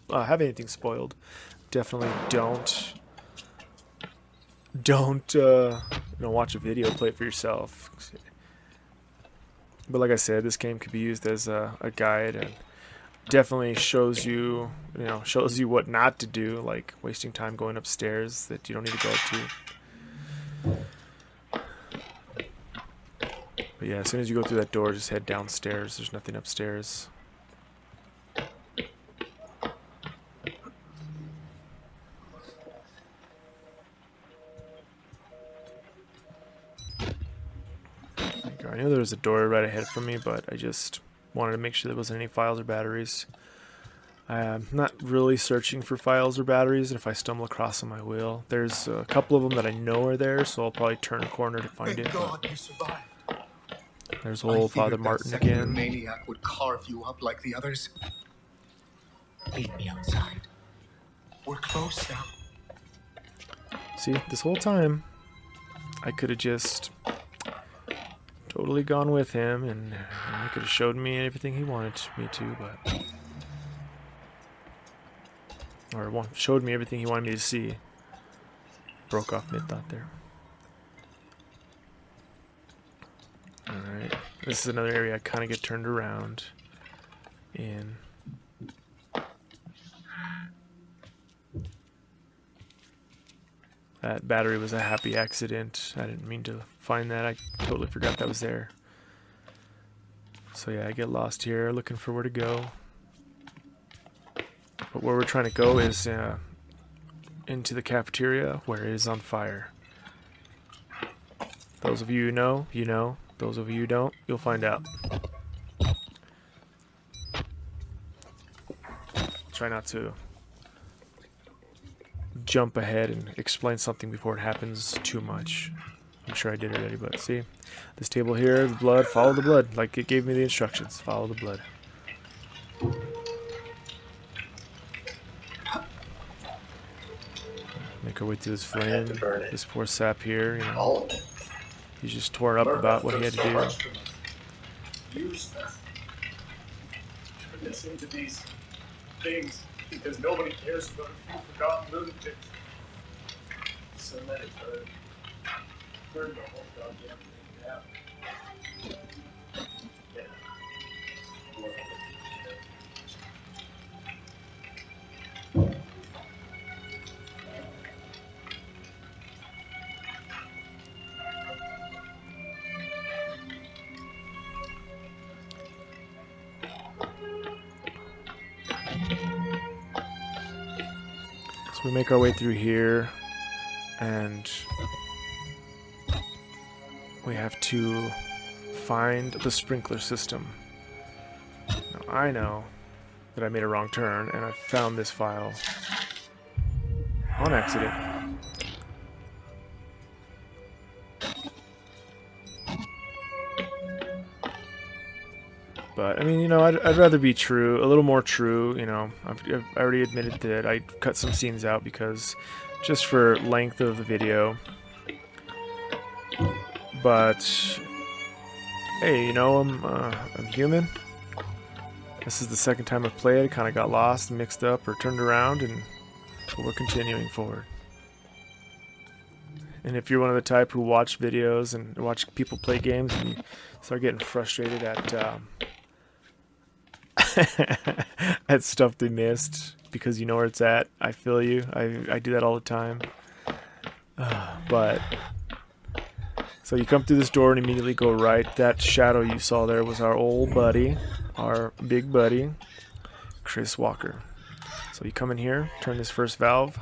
have anything spoiled, definitely don't watch a video, play it for yourself. But like I said, this game could be used as a guide, and definitely shows you what not to do, like wasting time going upstairs that you don't need to go up to. But yeah, as soon as you go through that door, just head downstairs. There's nothing upstairs. I knew there was a door right ahead from me, but I just wanted to make sure there wasn't any files or batteries. I'm not really searching for files or batteries, and if I stumble across them, I will. There's a couple of them that I know are there, so I'll probably turn a corner to find it. God, you survived. There's old Father Martin again. Maniac would carve you up like the others. Meet me outside. We're close now. See, this whole time, I could have just totally gone with him, and he could have showed me everything he wanted me to, or showed me everything he wanted me to see. Broke off mid-thought there. Alright, this is another area I kind of get turned around in. That battery was a happy accident. I didn't mean to find that. I totally forgot that was there. So yeah, I get lost here looking for where to go. But where we're trying to go is into the cafeteria where it is on fire. Those of you who know, you know. Those of you who don't, you'll find out. Try not to jump ahead and explain something before it happens too much. I'm sure I did already, but see, this table here, the blood, follow the blood, like it gave me the instructions. Follow the blood. Make our way through this flame. This poor sap here, you know, he's just tore up about what he had to do. Useless. Turn this into these things because nobody cares about a few forgotten lunatics. So let it burn. Burn the whole goddamn thing down. Yeah. We make our way through here, and we have to find the sprinkler system. Now, I know that I made a wrong turn, and I found this file on accident. But, I mean, you know, I'd rather be true, a little more true, you know. I already admitted that I cut some scenes out because just for length of the video. But, hey, you know, I'm human. This is the second time I've played. I kind of got lost and mixed up or turned around, and we're continuing forward. And if you're one of the type who watch videos and watch people play games and you start getting frustrated at at stuff they missed because you know where it's at, I feel you. I do that all the time. But so you come through this door and immediately go right. That shadow you saw there was our old buddy, our big buddy, Chris Walker. So you come in here, turn this first valve,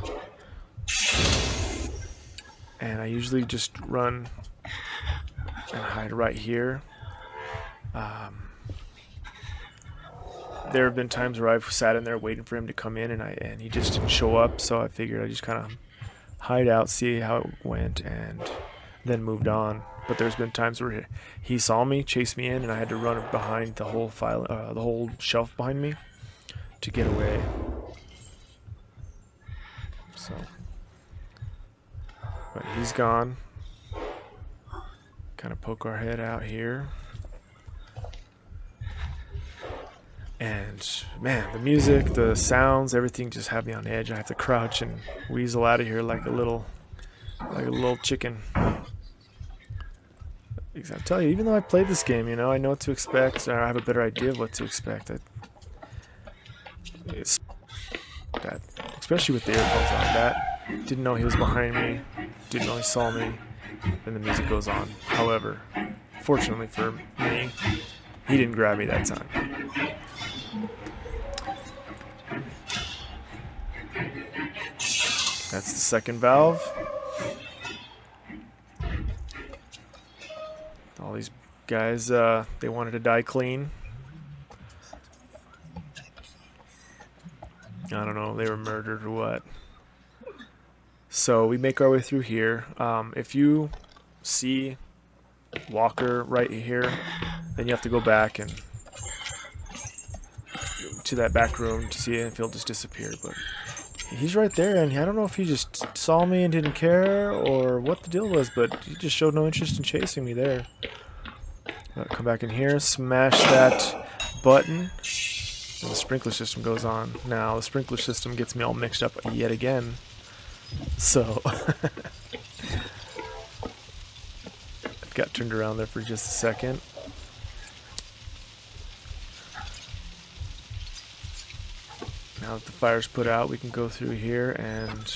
and I usually just run and hide right here. There have been times where I've sat in there waiting for him to come in, and he just didn't show up, so I figured I'd just kind of hide out, see how it went, and then moved on. But there's been times where he saw me, chased me in, and I had to run behind the whole the whole shelf behind me to get away. So, but he's gone. kind of poke our head out here. And man, the music, the sounds, everything just had me on edge. I have to crouch and weasel out of here like a little chicken. Because I tell you, even though I played this game, you know, I know what to expect, or I have a better idea of what to expect. It's that, especially with the earphones on, that didn't know he was behind me, didn't know he saw me, and the music goes on. However, fortunately for me, he didn't grab me that time. That's the second valve. All these guys, they wanted to die clean. I don't know if they were murdered or what. So we make our way through here. If you see Walker right here, then you have to go back and to that back room to see if he'll just disappear. But he's right there, and I don't know if he just saw me and didn't care or what the deal was, but he just showed no interest in chasing me there. Come back in here, smash that button, and the sprinkler system goes on. Now the sprinkler system gets me all mixed up yet again. So got turned around there for just a second. Now that the fire's put out, we can go through here and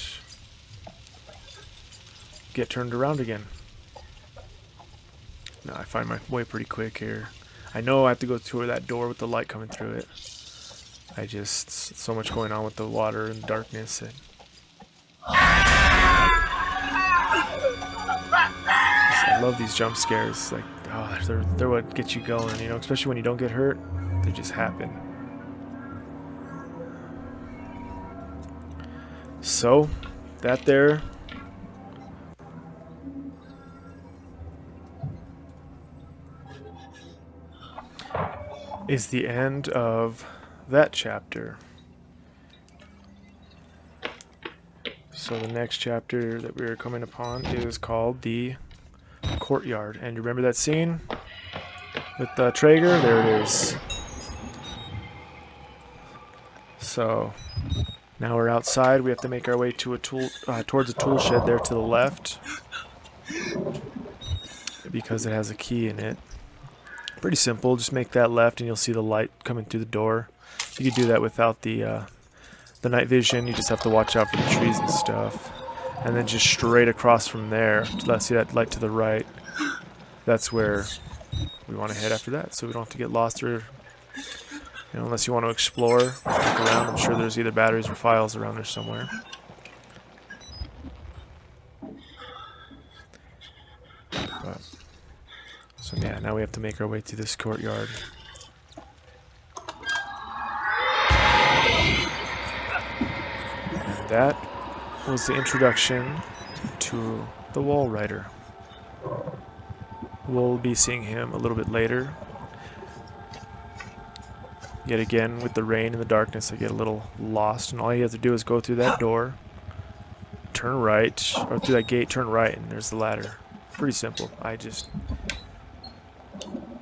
get turned around again. Now I find my way pretty quick here. I know I have to go through that door with the light coming through it. So much going on with the water and darkness. And I love these jump scares. Like, oh, they're what gets you going, you know, especially when you don't get hurt. They just happen. So, that there is the end of that chapter. So the next chapter that we're coming upon is called the Courtyard. And you remember that scene with the Traeger? There it is. So now we're outside. We have to make our way to towards a tool shed there to the left, because it has a key in it. Pretty simple. Just make that left, and you'll see the light coming through the door. You can do that without the night vision. You just have to watch out for the trees and stuff. And then just straight across from there, let's see that light to the right. That's where we want to head after that, so we don't have to get lost or, you know, unless you want to explore, look around. I'm sure there's either batteries or files around there somewhere. But, so yeah, now we have to make our way to this courtyard. And that was the introduction to the Wall Rider. We'll be seeing him a little bit later. Yet again, with the rain and the darkness, I get a little lost, and all you have to do is go through that door, turn right, or through that gate, turn right, and there's the ladder. Pretty simple. I just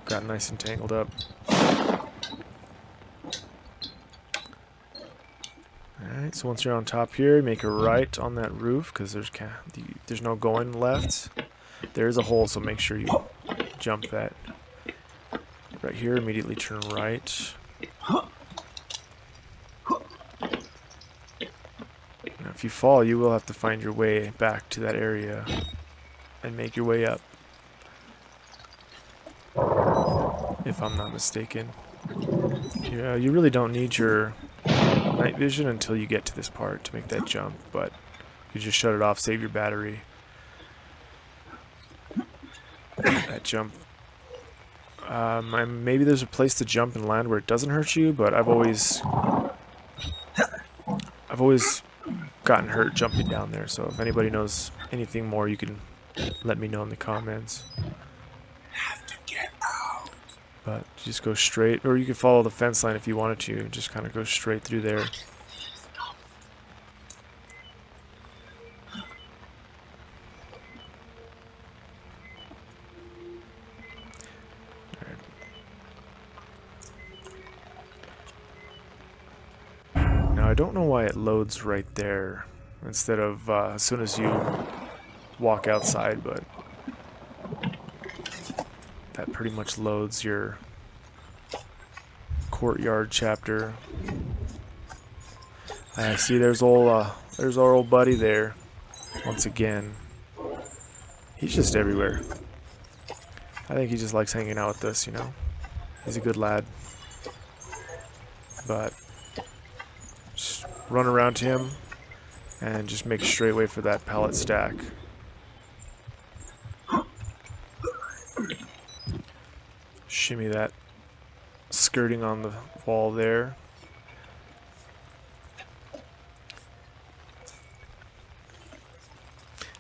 got nice and tangled up. Alright, so once you're on top here, make a right on that roof, because there's no going left. There is a hole, so make sure you jump that. Right here, immediately turn right. Now, if you fall, you will have to find your way back to that area and make your way up, if I'm not mistaken. Yeah, you really don't need your night vision until you get to this part to make that jump, but you just shut it off, save your battery. That jump. Maybe there's a place to jump and land where it doesn't hurt you, but I've always gotten hurt jumping down there. So if anybody knows anything more, you can let me know in the comments. Have to get out. But just go straight, or you could follow the fence line if you wanted to. Just kind of go straight through there. I don't know why it loads right there instead of as soon as you walk outside, but that pretty much loads your courtyard chapter. I see there's our old buddy there once again. He's just everywhere. I think he just likes hanging out with us, you know. He's a good lad. But just run around to him and just make a straight way for that pallet stack. Shimmy that skirting on the wall there.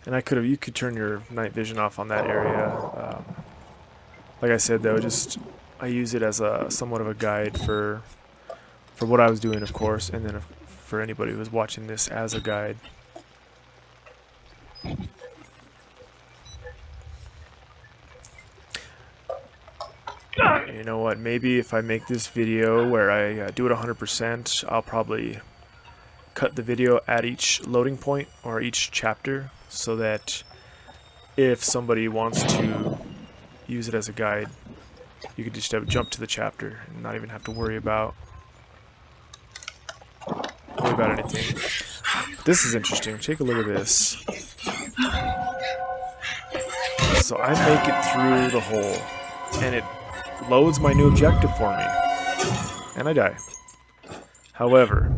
And you could turn your night vision off on that area. Like I said though, I use it as somewhat of a guide for what I was doing, of course, and then for anybody who was watching this as a guide. You know what, maybe if I make this video where I do it 100%, I'll probably cut the video at each loading point or each chapter so that if somebody wants to use it as a guide, you could just jump to the chapter and not even have to worry about anything. This is interesting. Take a look at this. So I make it through the hole, and it loads my new objective for me, and I die. However,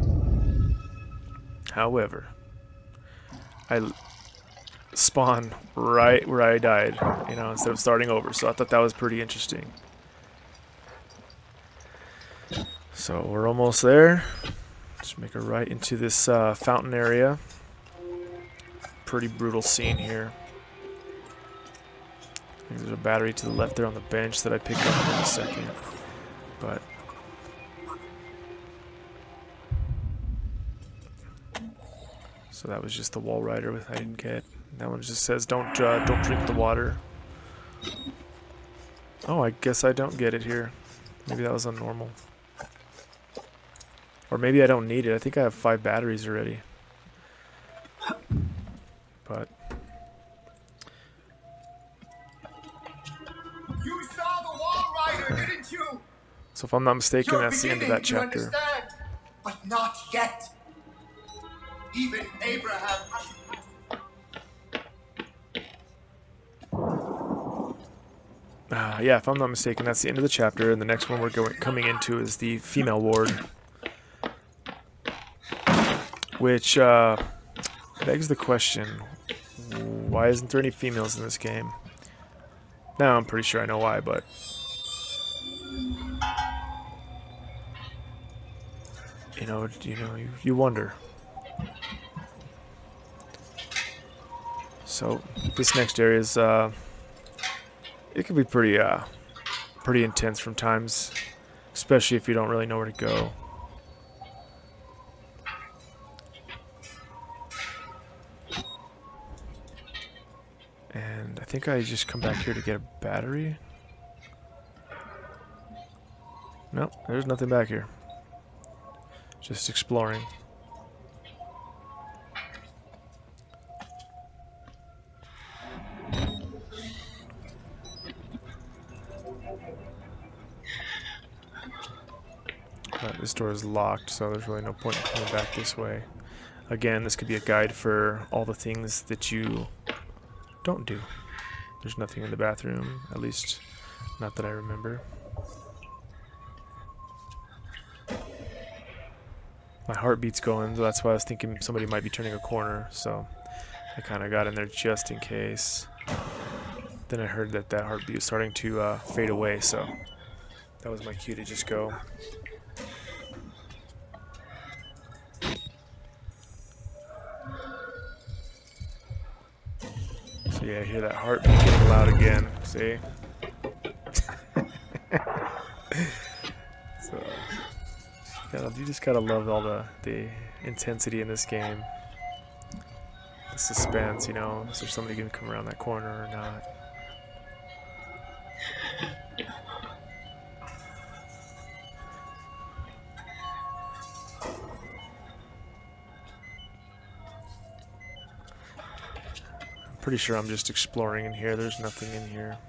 I spawn right where I died, you know, instead of starting over. So I thought that was pretty interesting. So we're almost there. Just make a right into this fountain area. Pretty brutal scene here. I think there's a battery to the left there on the bench that I pick up in a second. But so that was just the wall rider I didn't get. That one just says don't drink the water. Oh, I guess I don't get it here. Maybe that was on normal. Or maybe I don't need it. I think I have 5 batteries already. But You saw the wall rider, didn't you? so if I'm not mistaken, You're that's the end of that beginning to chapter. understand, but not yet. Even Abraham. Yeah, if I'm not mistaken, that's the end of the chapter, and the next one we're coming into is the female ward, which begs the question: why isn't there any females in this game? Now I'm pretty sure I know why, but you wonder. So this next area is it can be pretty intense from times, especially if you don't really know where to go. And I think I just come back here to get a battery. Nope, there's nothing back here. Just exploring. But this door is locked, so there's really no point in coming back this way. Again, this could be a guide for all the things that you don't do. There's nothing in the bathroom, at least not that I remember. My heartbeat's going, so that's why I was thinking somebody might be turning a corner, so I kind of got in there just in case. Then I heard that heartbeat was starting to fade away, so that was my cue to just go. So yeah, I hear that heartbeat getting loud again, see? So you just gotta love all the intensity in this game. The suspense, you know, is there somebody gonna come around that corner or not? Pretty sure I'm just exploring in here. There's nothing in here.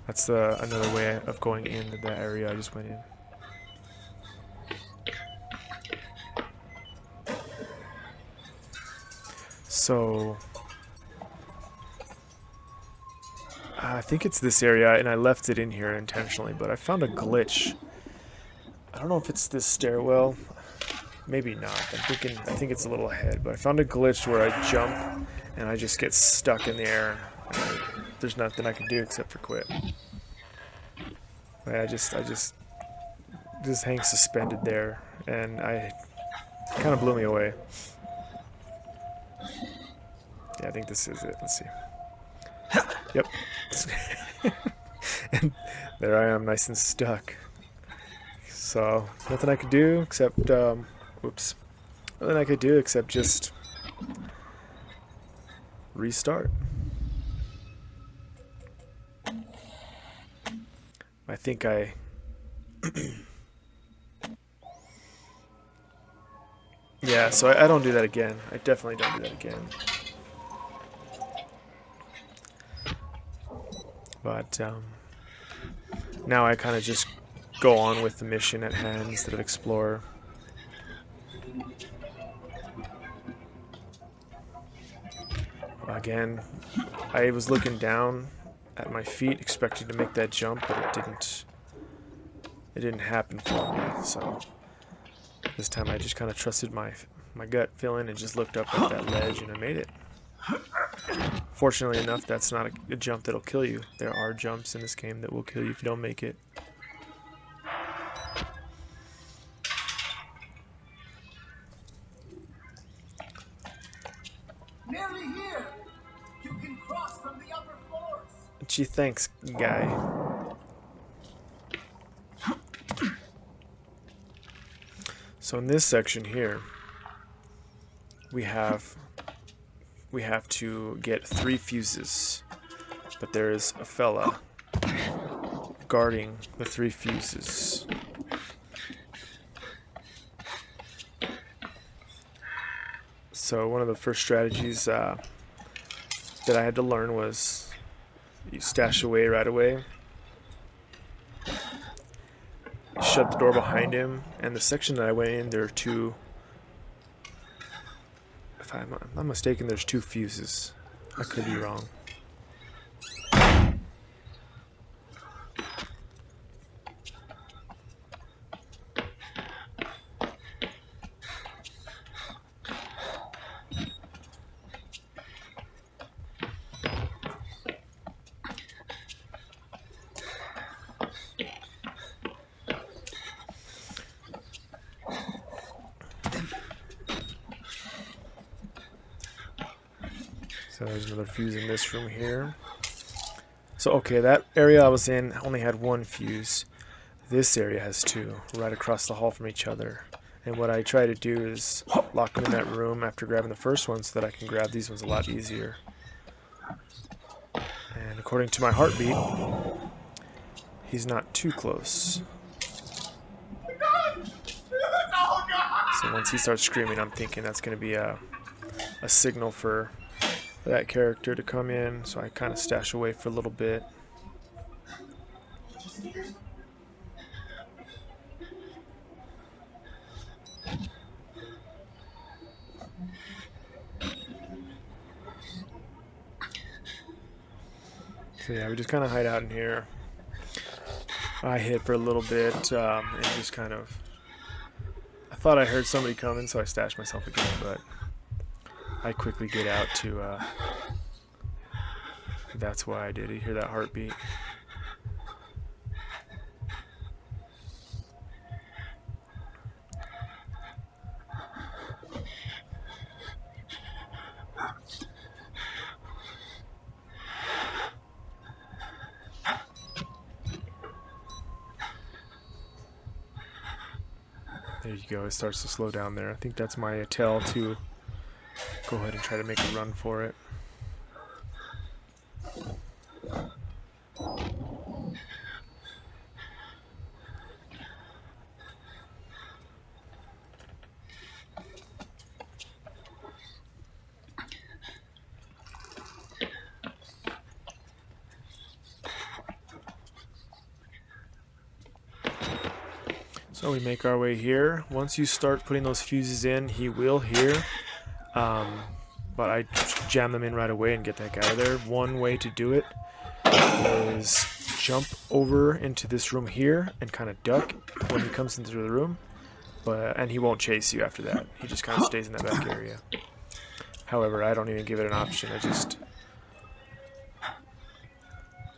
That's another way of going into that area I just went in. So I think it's this area, and I left it in here intentionally, but I found a glitch. I don't know if it's this stairwell. Maybe not. I think it's a little ahead, but I found a glitch where I jump and I just get stuck in the air. There's nothing I can do except for quit. I just hang suspended there, and it kind of blew me away. Yeah, I think this is it. Let's see. Yep. And there I am, nice and stuck. So nothing I could do except, whoops. Nothing I could do except just restart. I think yeah, so I don't do that again. I definitely don't do that again. But now I kind of just go on with the mission at hand instead of explore. Again, I was looking down at my feet expecting to make that jump, but it didn't happen for me. So this time I just kind of trusted my gut feeling and just looked up at that ledge, and I made it. Fortunately enough, that's not a jump that'll kill you. There are jumps in this game that will kill you if you don't make it. Nearly here. You can cross from the upper floors. Gee, thanks, guy. So in this section here, we have to get 3 fuses, but there is a fella guarding the 3 fuses. So one of the first strategies that I had to learn was you stash away right away, shut the door behind him, and the section that I went in, there are 2. If I'm not mistaken, there's 2 fuses. I could be wrong. So there's another fuse in this room here. So okay, that area I was in only had 1 fuse. This area has 2, right across the hall from each other. And what I try to do is lock them in that room after grabbing the first one so that I can grab these ones a lot easier. And according to my heartbeat, he's not too close. So once he starts screaming, I'm thinking that's going to be a signal for that character to come in, so I kind of stash away for a little bit. So yeah, we just kind of hide out in here. I hid for a little bit and just kind of, I thought I heard somebody coming, so I stashed myself again, but I quickly get out to, that's why I did. You hear that heartbeat? There you go, it starts to slow down there. I think that's my tell to go ahead and try to make a run for it. So we make our way here. Once you start putting those fuses in, he will hear. But I jam them in right away and get that guy out of there. One way to do it is jump over into this room here and kind of duck when he comes into the room. And he won't chase you after that. He just kind of stays in that back area. However, I don't even give it an option.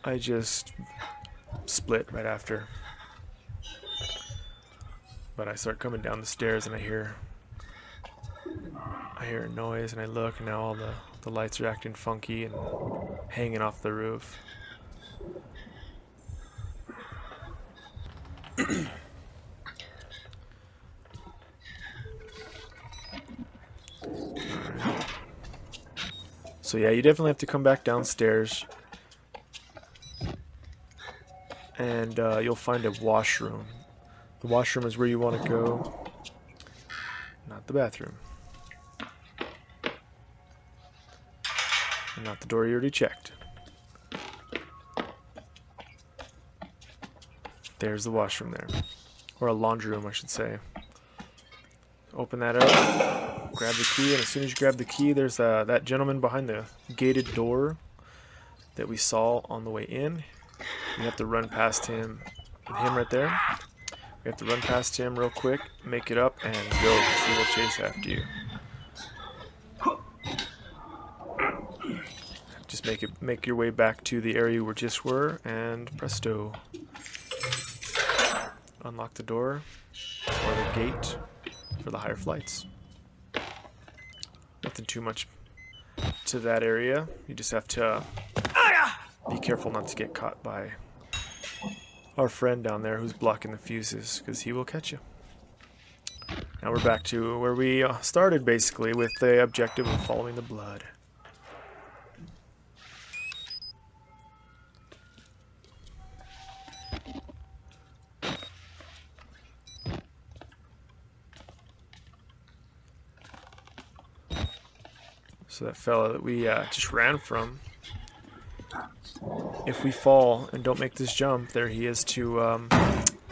I just split right after. But I start coming down the stairs and I hear a noise and I look, and now all the lights are acting funky and hanging off the roof. Alright. So yeah, you definitely have to come back downstairs. And you'll find a washroom. The washroom is where you want to go, not the bathroom. And not the door you already checked. There's the washroom there. Or a laundry room, I should say. Open that up, grab the key, and as soon as you grab the key, there's that gentleman behind the gated door that we saw on the way in. You have to run past him, right there. We have to run past him real quick, make it up, and go, because he will chase after you. Just make your way back to the area we just were, and presto. Unlock the door, or the gate, for the higher flights. Nothing too much to that area. You just have to be careful not to get caught by our friend down there who's blocking the fuses, because he will catch you. Now we're back to where we started, basically, with the objective of following the blood. So that fella that we just ran from, if we fall and don't make this jump, there he is to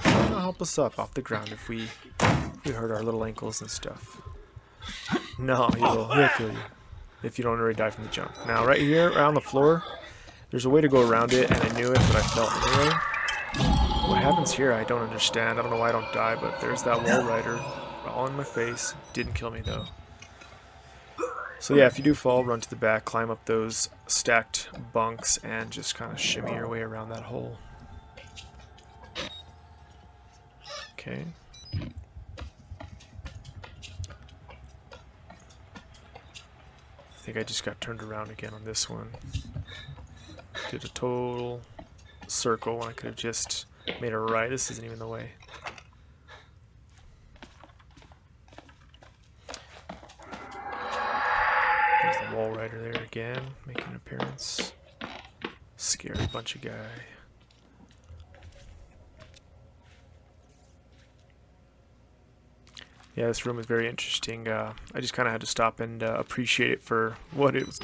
help us up off the ground if we hurt our little ankles and stuff. No, he'll kill you if you don't already die from the jump. Now right here, around the floor, there's a way to go around it, and I knew it, but I fell anyway. What happens here, I don't understand. I don't know why I don't die, but there's that wall rider all in my face. Didn't kill me though. So yeah, if you do fall, run to the back, climb up those stacked bunks, and just kind of shimmy your way around that hole. Okay. I think I just got turned around again on this one. Did a total circle when I could have just made a right. This isn't even the way. There's the wall rider there again, making an appearance. Scary bunch of guy. Yeah, this room is very interesting. I just kind of had to stop and appreciate it for what it was.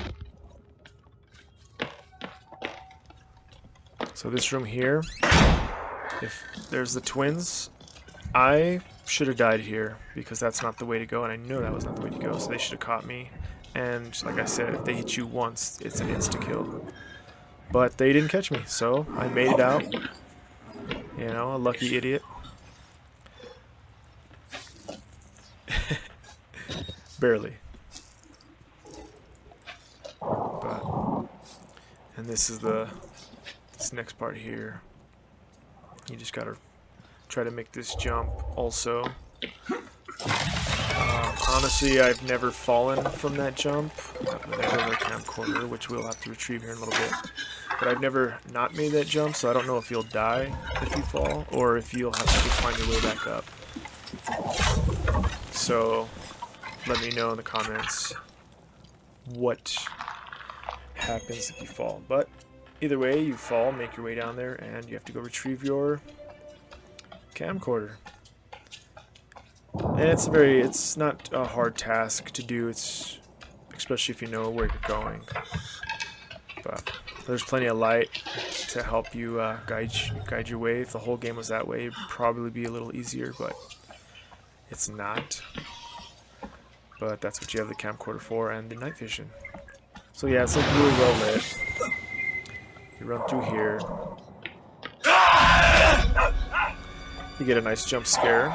So this room here, if there's the twins, I should have died here because that's not the way to go, and I know that was not the way to go, so they should have caught me. And like I said, if they hit you once, it's an insta-kill. But they didn't catch me, so I made it out. You know, a lucky idiot. Barely. But, and this is this next part here. You just gotta try to make this jump also. Honestly, I've never fallen from that jump. I have a camcorder, which we'll have to retrieve here in a little bit. But I've never not made that jump, so I don't know if you'll die if you fall, or if you'll have to find your way back up. So, let me know in the comments what happens if you fall. But either way, you fall, make your way down there, and you have to go retrieve your camcorder. And it's not a hard task to do, especially if you know where you're going. But There's plenty of light to help you guide your way. If the whole game was that way, it'd probably be a little easier, but it's not. But that's what you have the camcorder for and the night vision. So yeah, it's like really well lit. You run through here. You get a nice jump scare.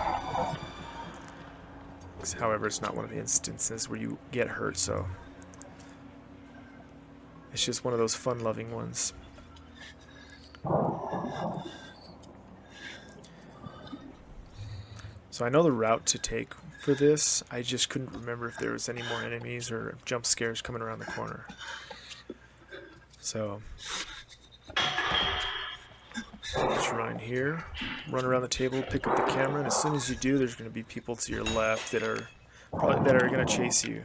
However, it's not one of the instances where you get hurt, so it's just one of those fun-loving ones. So I know the route to take for this. I just couldn't remember if there was any more enemies or jump scares coming around the corner. So just run in here, run around the table, pick up the camera, and as soon as you do, there's going to be people to your left that are going to chase you.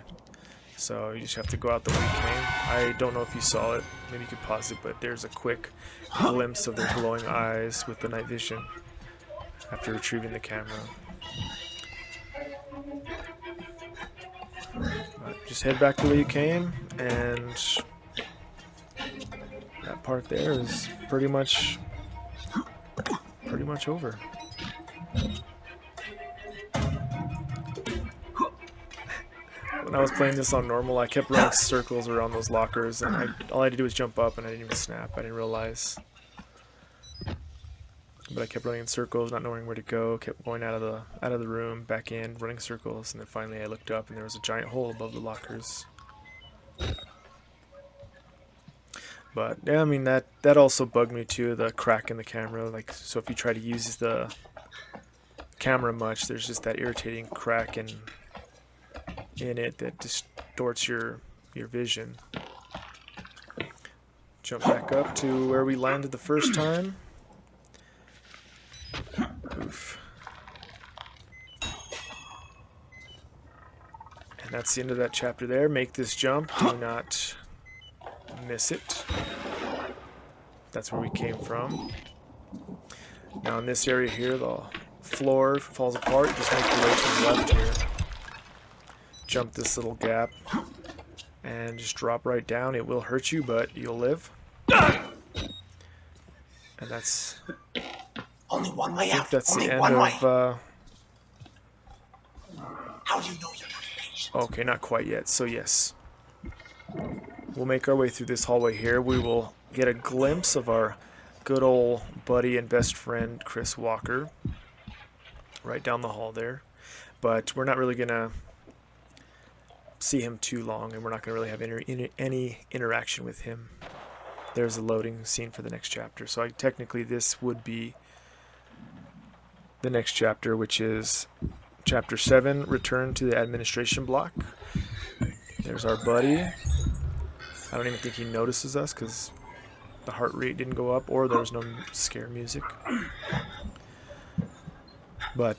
So you just have to go out the way you came. I don't know if you saw it. Maybe you could pause it, but there's a quick glimpse of their glowing eyes with the night vision after retrieving the camera. But just head back the way you came, and that part there is pretty much over. When I was playing this on normal, I kept running circles around those lockers, and all I had to do was jump up, and I didn't even snap. I didn't realize. But I kept running in circles, not knowing where to go. Kept going out of the room, back in, running circles, and then finally I looked up, and there was a giant hole above the lockers. But yeah, I mean that also bugged me too. The crack in the camera, like, so if you try to use the camera much, there's just that irritating crack in it that distorts your vision. Jump back up to where we landed the first time. Oof. And that's the end of that chapter there. Make this jump. Do not miss it. That's where we came from. Now in this area here, the floor falls apart. Just make your way to the left here. Jump this little gap and just drop right down. It will hurt you, but you'll live. And that's Only one way out. that's Only the end one way. of How do you know you're not patient? okay, not quite yet. So yes, we'll make our way through this hallway here. We will get a glimpse of our good old buddy and best friend Chris Walker right down the hall there, but we're not really gonna see him too long, and we're not gonna really have any interaction with him. There's a loading scene for the next chapter, so technically this would be the next chapter, which is chapter 7, Return to the Administration Block. There's our buddy. I don't even think he notices us because the heart rate didn't go up, or there was no scare music. But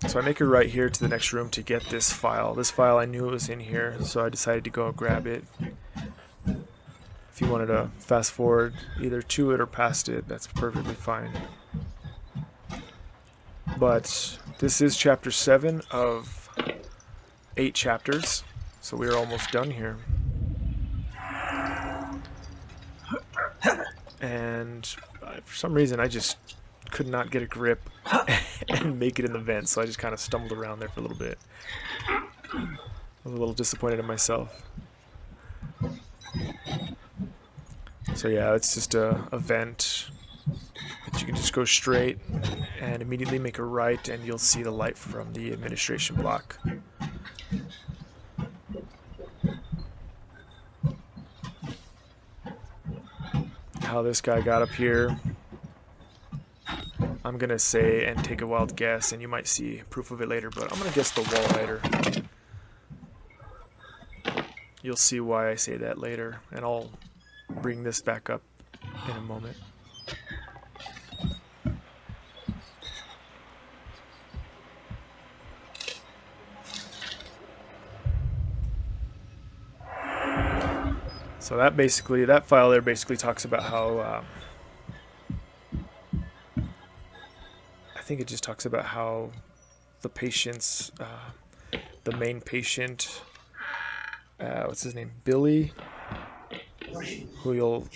so I make it right here to the next room to get this file. This file, I knew it was in here, so I decided to go grab it. If you wanted to fast forward either to it or past it, that's perfectly fine. But this is chapter 7 of 8 chapters, so we are almost done here. And for some reason I just could not get a grip and make it in the vent, so I just kind of stumbled around there for a little bit. I was a little disappointed in myself. So yeah, it's just a vent that you can just go straight and immediately make a right, and you'll see the light from the administration block. How this guy got up here, I'm gonna say and take a wild guess, and you might see proof of it later, but I'm gonna guess the wall rider. You'll see why I say that later, and I'll bring this back up in a moment. So that file there basically talks about how I think it just talks about how the patient's the main patient, what's his name, Billy, who you'll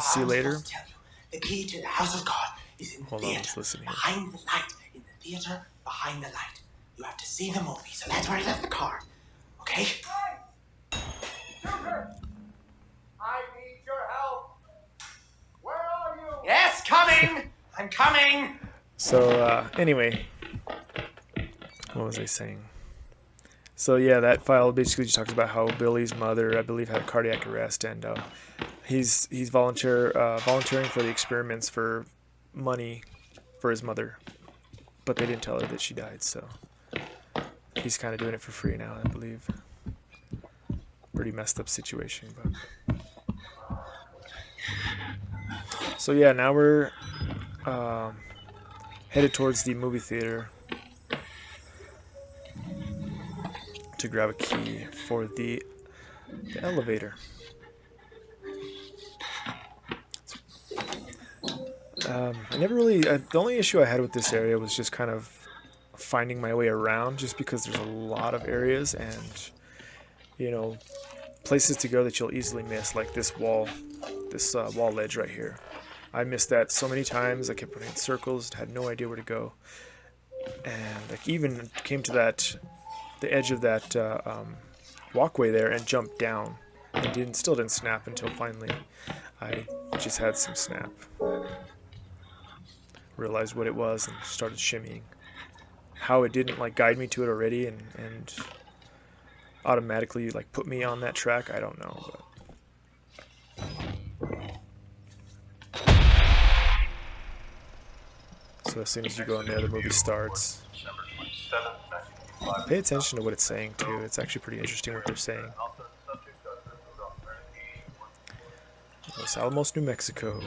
see later. Tell you, the key to the house of God is in the Hold on, theater. let's listen here. Behind the light. In the theater, behind the light. You have to see the movie, so that's where I left the card. Okay? Joker! I need your help. Where are you? Yes, coming! I'm coming! So, anyway, what was I saying? So, yeah, that file basically just talks about how Billy's mother, I believe, had a cardiac arrest, and he's volunteering for the experiments for money for his mother, but they didn't tell her that she died, so he's kind of doing it for free now, I believe. Pretty messed up situation, but so yeah, now we're headed towards the movie theater to grab a key for the elevator. I never really. The only issue I had with this area was just kind of finding my way around, just because there's a lot of areas and, you know, places to go that you'll easily miss, like this wall ledge right here. I missed that so many times. I kept running in circles, had no idea where to go, and like even came to the edge of that walkway there and jumped down, and still didn't snap until finally I just had some snap. Realized what it was and started shimmying. How it didn't like guide me to it already and automatically like put me on that track, I don't know. But so as soon as you go in there, the movie starts. Pay attention to what it's saying too. It's actually pretty interesting what they're saying. Los Alamos, New Mexico.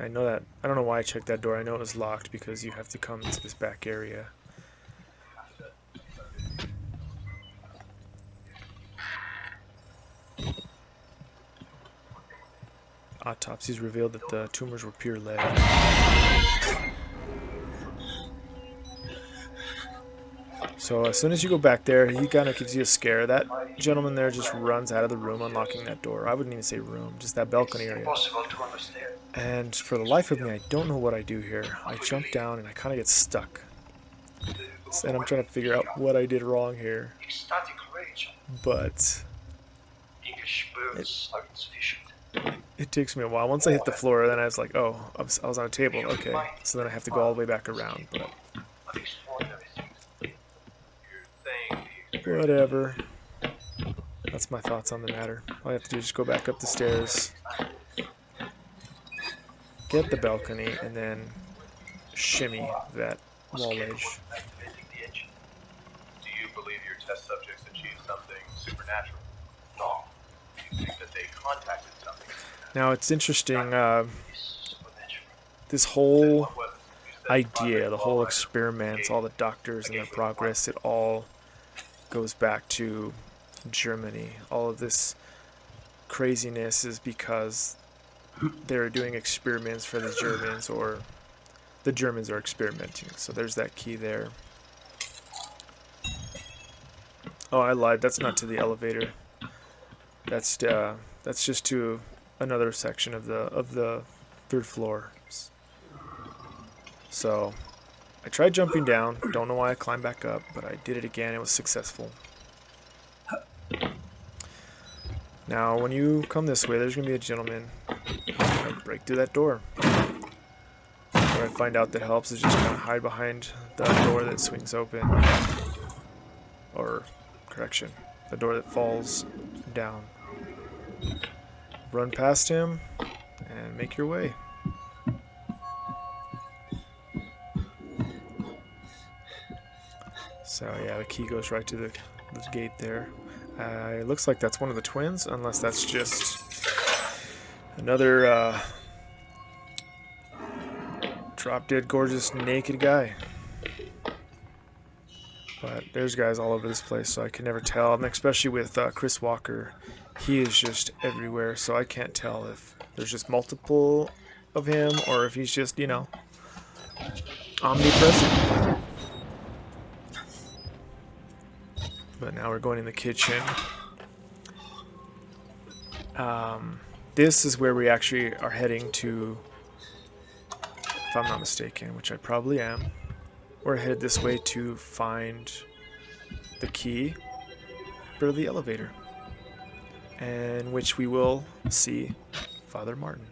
I know that. I don't know why I checked that door. I know it was locked because you have to come into this back area. Autopsies revealed that the tumors were pure lead. So as soon as you go back there, he kind of gives you a scare. That gentleman there just runs out of the room, unlocking that door. I wouldn't even say room, just that balcony area. And for the life of me, I don't know what I do here. I jump down and I kind of get stuck. And I'm trying to figure out what I did wrong here. But it takes me a while. Once I hit the floor, then I was like, oh, I was on a table. Okay, so then I have to go all the way back around. But whatever. That's my thoughts on the matter. All I have to do is just go back up the stairs, get the balcony, and then shimmy that wall ledge. Do you believe your test subjects achieved something supernatural? No. Do you think that they contacted something? Now it's interesting, this whole idea, the whole experiments, all the doctors and their progress, it all goes back to Germany. All of this craziness is because they're doing experiments for the Germans, or the Germans are experimenting. So there's that key there. Oh, I lied. That's not to the elevator. That's just to another section of the third floor. So I tried jumping down. Don't know why I climbed back up, but I did it again. It was successful. Now, when you come this way, there's going to be a gentleman. I break through that door. Where I find out that helps is just kind of hide behind the door that swings open. Or, correction, the door that falls down. Run past him and make your way. So yeah, the key goes right to the gate there. It looks like that's one of the twins, unless that's just another drop-dead gorgeous naked guy. But there's guys all over this place, so I can never tell. And especially with Chris Walker, he is just everywhere, so I can't tell if there's just multiple of him or if he's just, you know, omnipresent. But now we're going in the kitchen. This is where we actually are heading to, if I'm not mistaken, which I probably am. We're headed this way to find the key for the elevator, in which we will see Father Martin.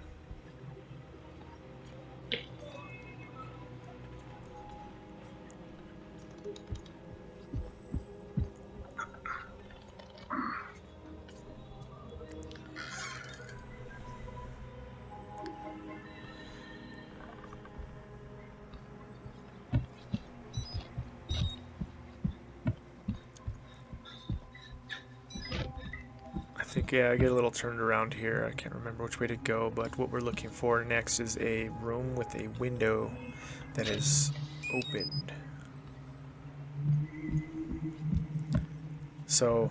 Yeah, I get a little turned around here. I can't remember which way to go, but what we're looking for next is a room with a window that is opened. So,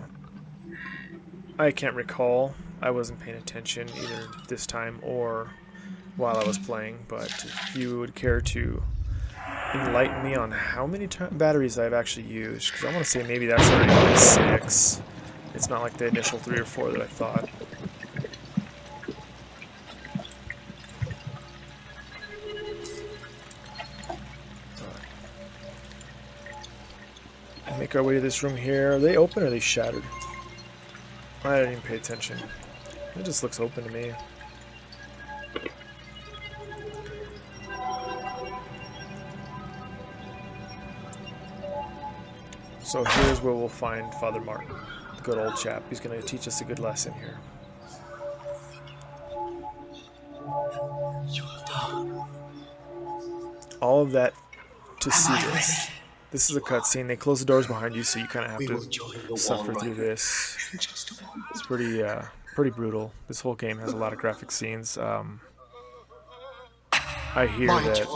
I can't recall. I wasn't paying attention either this time or while I was playing, but if you would care to enlighten me on how many batteries I've actually used, because I want to say maybe that's already like 6. It's not like the initial 3 or 4 that I thought. Make our way to this room here. Are they open or are they shattered? I didn't even pay attention. It just looks open to me. So here's where we'll find Father Martin, the good old chap. He's going to teach us a good lesson here. All of that to see this. This is a cutscene. They close the doors behind you, so you kind of have to suffer through this. It's pretty brutal. This whole game has a lot of graphic scenes. I hear that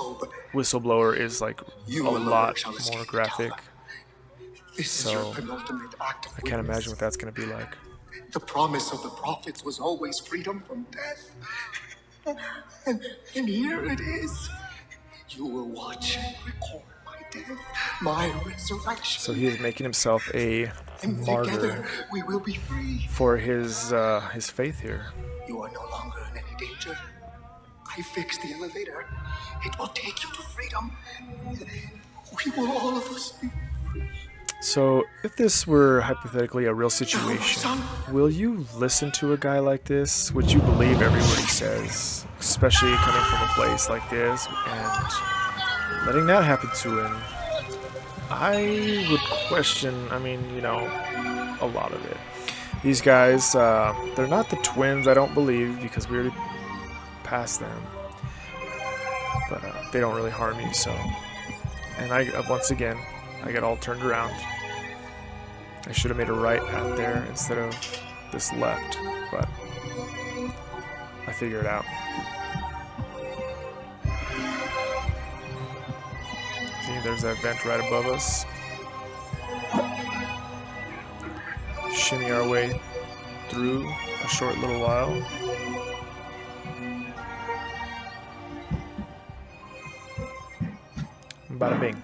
Whistleblower is like a lot more graphic. So I can't imagine what that's going to be like. The promise of the prophets was always freedom from death. And here it is. You will watch and record my death, my resurrection. So he is making himself a martyr we will be free. For his faith here. You are no longer in any danger. I fixed the elevator. It will take you to freedom. We will all of us be free. So, if this were hypothetically a real situation, will you listen to a guy like this? Would you believe every word he says, especially coming from a place like this and letting that happen to him? I would question, a lot of it. These guys, they're not the twins, I don't believe, because we already passed them. But they don't really harm you, so. And once again, I get all turned around. I should have made a right out there instead of this left, but I figured it out. See, there's that vent right above us. Shimmy our way through a short little while. Bada bing.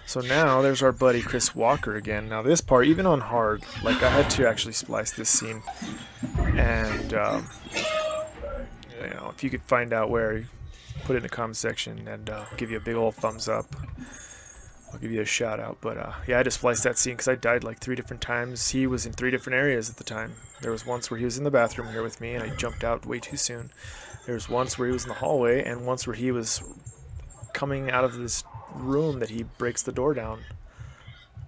So now there's our buddy Chris Walker again. Now this part, even on hard, like I had to actually splice this scene, and if you could find out where, put it in the comment section, and I'll give you a big old thumbs up. I'll give you a shout out. But yeah, I had to splice that scene because I died like 3 different times. He was in 3 different areas at the time. There was once where he was in the bathroom here with me, and I jumped out way too soon. There was once where he was in the hallway, and once where he was coming out of this room that he breaks the door down.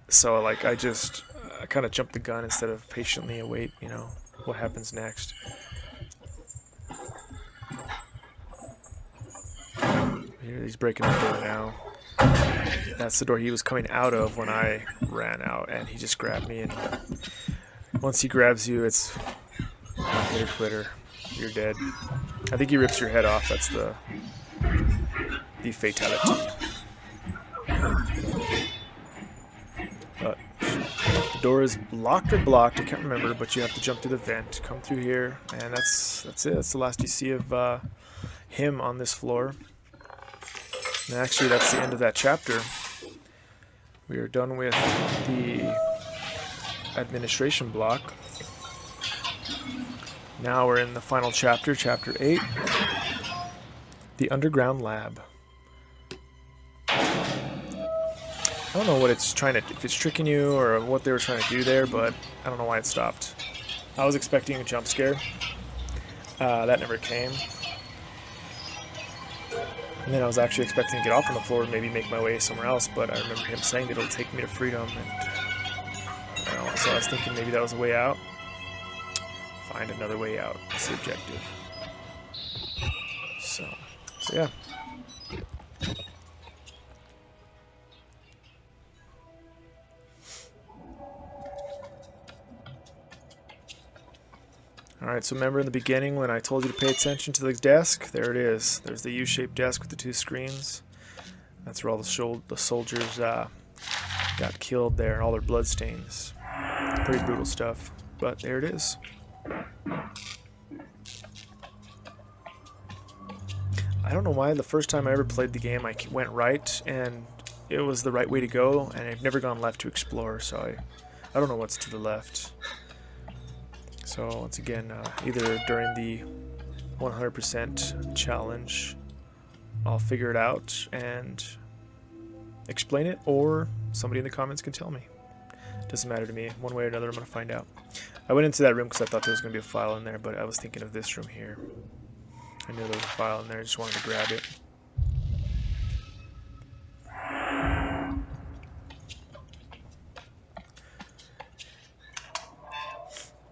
So like I kind of jumped the gun instead of patiently await what happens next. Here he's breaking the door now. That's the door he was coming out of when I ran out, and he just grabbed me, and once he grabs you, it's hitter quitter. You're dead. I think he rips your head off. That's the fatality. The door is locked or blocked, I can't remember, but you have to jump through the vent, come through here, and that's it. That's the last you see of him on this floor. And actually, that's the end of that chapter. We are done with the administration block. Now we're in the final chapter, chapter 8, the underground lab. I don't know what it's trying to, if it's tricking you or what they were trying to do there, but I don't know why it stopped. I was expecting a jump scare. That never came. And then I was actually expecting to get off on the floor and maybe make my way somewhere else, but I remember him saying that it'll take me to freedom, and so I was thinking maybe that was a way out. Find another way out. That's the objective. So yeah. Alright, so remember in the beginning when I told you to pay attention to the desk? There it is. There's the U-shaped desk with the 2 screens. That's where all the soldiers got killed there, all their blood stains. Pretty brutal stuff, but there it is. I don't know why the first time I ever played the game I went right, and it was the right way to go, and I've never gone left to explore, so I don't know what's to the left. So once again, either during the 100% challenge, I'll figure it out and explain it, or somebody in the comments can tell me. Doesn't matter to me. One way or another, I'm going to find out. I went into that room because I thought there was going to be a file in there, but I was thinking of this room here. I knew there was a file in there. I just wanted to grab it.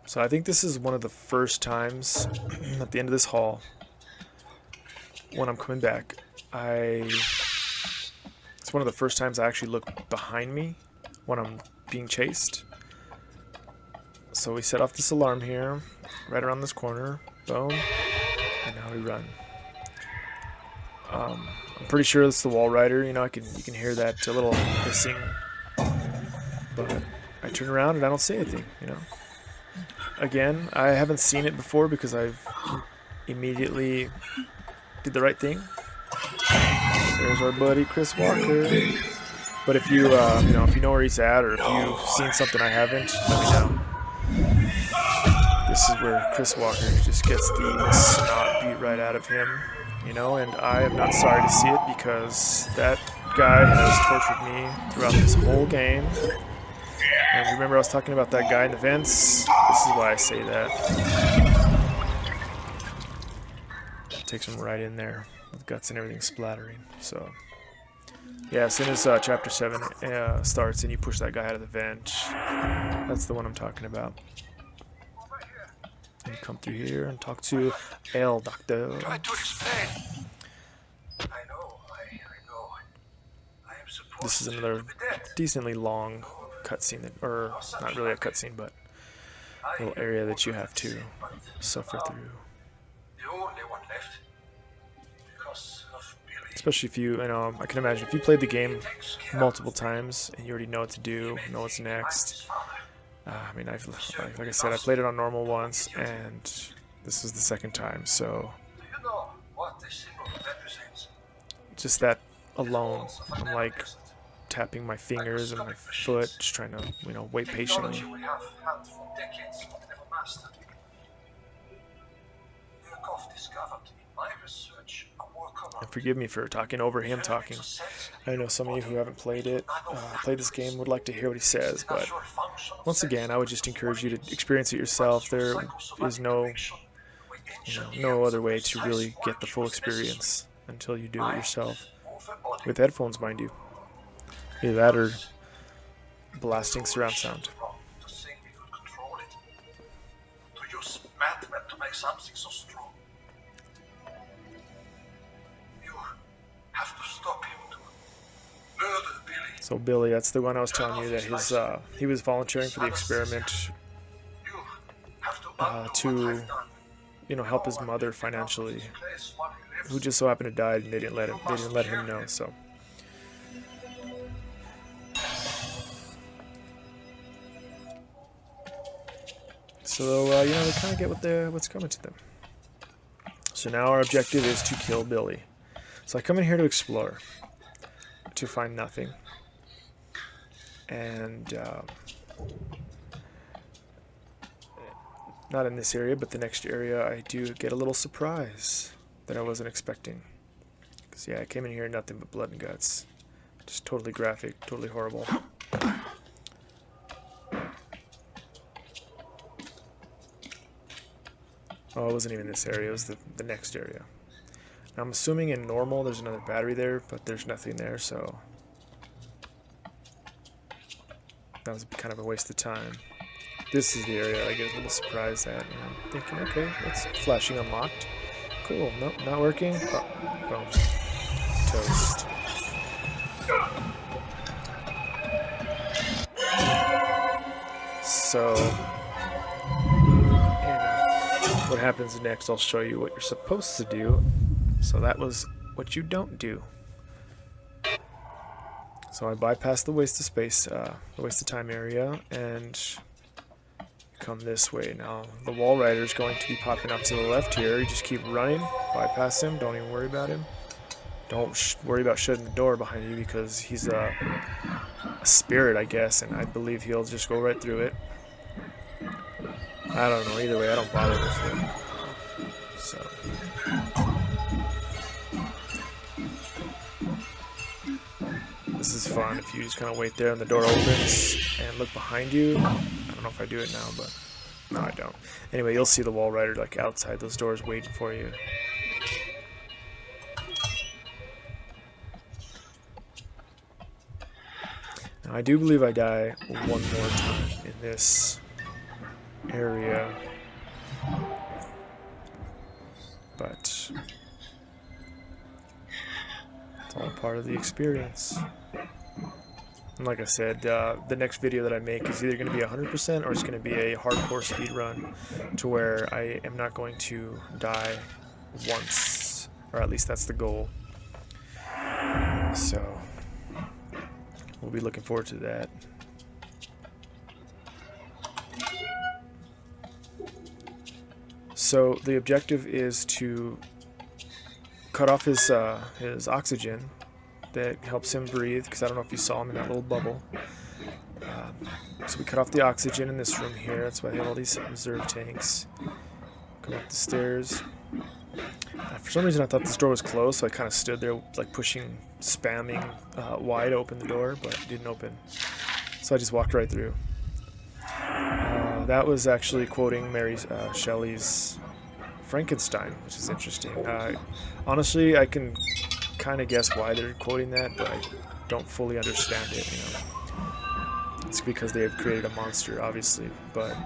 So I think this is one of the first times at the end of this hall when I'm coming back. It's one of the first times I actually look behind me when I'm being chased. So we set off this alarm here, right around this corner. Boom. And now we run. I'm pretty sure it's the wall rider. You know, you can hear that little hissing. But I turn around and I don't see anything, you know. Again, I haven't seen it before because I've immediately did the right thing. There's our buddy Chris Walker. But if you if you know where he's at, or if you've seen something I haven't, let me know. This is where Chris Walker just gets the snot beat right out of him, you know, and I am not sorry to see it because that guy has tortured me throughout this whole game. And remember I was talking about that guy in the vents? This is why I say that. It takes him right in there with guts and everything splattering. So, yeah, as soon as Chapter 7 starts and you push that guy out of the vent, that's the one I'm talking about. And you come through here and talk to El Doctor. Try to explain. I know. I am supposed This is another decently long cutscene, or not really a cutscene, but a little area that you have to suffer through. The only one left. Because of Billy. Especially if you know, I can imagine if you played the game multiple times and you already know what to do, know what's next. I mean, like I said, I played it on normal once, and this is the second time, so Do you know what this symbol represents? just that alone, I'm like tapping my fingers and my foot, just trying to, wait patiently. Technology we have had for decades but never mastered. Yakov discovered in my research a workaround. And forgive me for talking over him talking. I know some of you who haven't played it, played this game, would like to hear what he says, but once again, I would just encourage you to experience it yourself. There is no other way to really get the full experience until you do it yourself. With headphones, mind you. Either that or blasting surround sound. To think we could control it. To use madmen to make something so strong. You have to stop him to murder Billy. So Billy, that's the one I was telling you that he was volunteering for the experiment You have to undo what I've done. help his mother financially, who just so happened to die, and they didn't let him know. So they kind of get what's coming to them. So now our objective is to kill Billy. So I come in here to explore. to find nothing. And not in this area, but the next area I do get a little surprise that I wasn't expecting. Because yeah, I came in here nothing but blood and guts. Just totally graphic, totally horrible. Oh, it wasn't even this area, it was the next area. Now, I'm assuming in normal there's another battery there, but there's nothing there, so that was kind of a waste of time. This is the area I get a little surprised at, and I'm thinking, okay, it's flashing unlocked. Cool, nope, not working. Oh, boom. Toast. So, what happens next, I'll show you what you're supposed to do. So that was what you don't do. So I bypassed the waste of space, the waste of time area, and come this way. Now, the wall rider is going to be popping up to the left here. You just keep running, bypass him, don't even worry about him. Don't worry about shutting the door behind you because he's a spirit, I guess, and I believe he'll just go right through it. I don't know, either way, I don't bother with him. So. This is fun if you just kind of wait there and the door opens and look behind you. I don't know if I do it now, but no, I don't. Anyway, you'll see the wall rider like outside those doors waiting for you. Now, I do believe I die one more time in this area, but it's all part of the experience. And like I said, the next video that I make is either going to be 100% or it's going to be a hardcore speed run to where I am not going to die once, or at least that's the goal. So we'll be looking forward to that. So the objective is to cut off his oxygen that helps him breathe, because I don't know if you saw him in that little bubble. So we cut off the oxygen in this room here. That's why they have all these reserve tanks. Come up the stairs. For some reason I thought this door was closed, so I kind of stood there like pushing, spamming wide open the door, but it didn't open. So I just walked right through. That was actually quoting Mary Shelley's Frankenstein, which is interesting. Honestly, I can kind of guess why they're quoting that, but I don't fully understand it. You know, it's because they have created a monster, obviously, but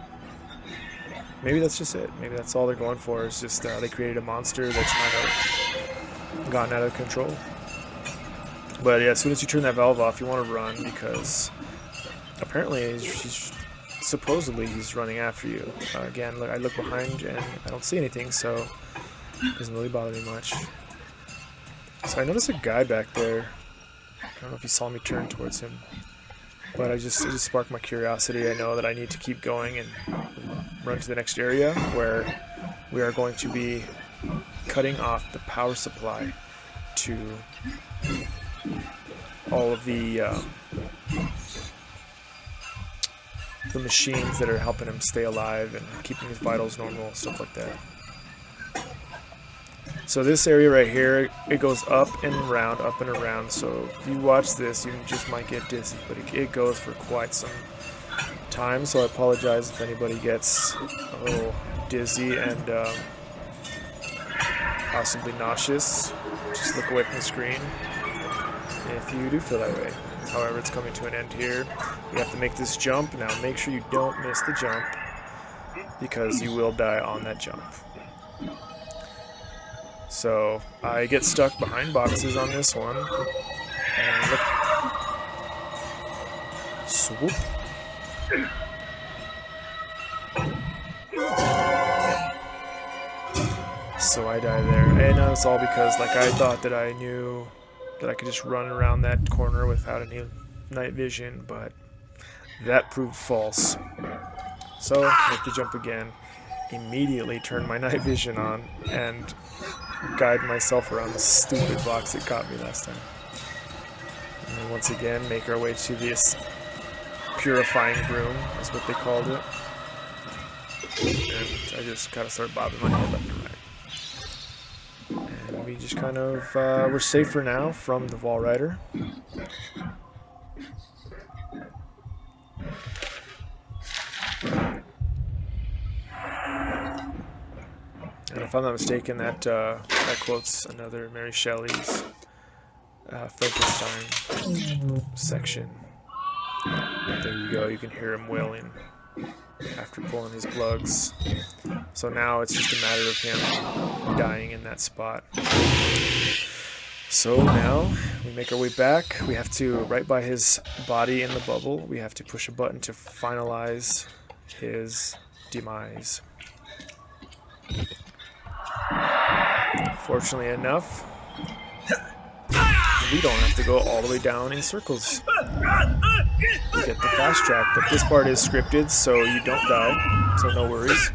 maybe that's just it. Maybe that's all they're going for. Is just they created a monster that's kind of gotten out of control. But yeah, as soon as you turn that valve off, you want to run because apparently supposedly he's running after you. Again, look, I look behind and I don't see anything, so it doesn't really bother me much. So I noticed a guy back there. I don't know if you saw me turn towards him, but it just sparked my curiosity. I know that I need to keep going and run to the next area where we are going to be cutting off the power supply to all of the machines that are helping him stay alive and keeping his vitals normal, stuff like that. So this area right here, it goes up and around, so if you watch this, you just might get dizzy, but it goes for quite some time, so I apologize if anybody gets a little dizzy and possibly nauseous. Just look away from the screen if you do feel that way. However, it's coming to an end here. You have to make this jump. Now make sure you don't miss the jump, because you will die on that jump. So I get stuck behind boxes on this one. And look. Swoop. So I die there. And it's all because like I thought that I knew that I could just run around that corner without any night vision, but that proved false. So make the jump again. Immediately turn my night vision on and guide myself around the stupid box that caught me last time. And once again, make our way to this purifying room, is what they called it. And I just kind of started bobbing my head left and right. And we just kind of, we're safe for now from the Wall Rider. And if I'm not mistaken, that quotes another Mary Shelley's Frankenstein section. There you go, you can hear him wailing after pulling his plugs. So now it's just a matter of him dying in that spot. So now we make our way back. We have to, right by his body in the bubble, we have to push a button to finalize his demise. Fortunately enough, we don't have to go all the way down in circles. We get the fast track, but this part is scripted, so you don't die, so no worries.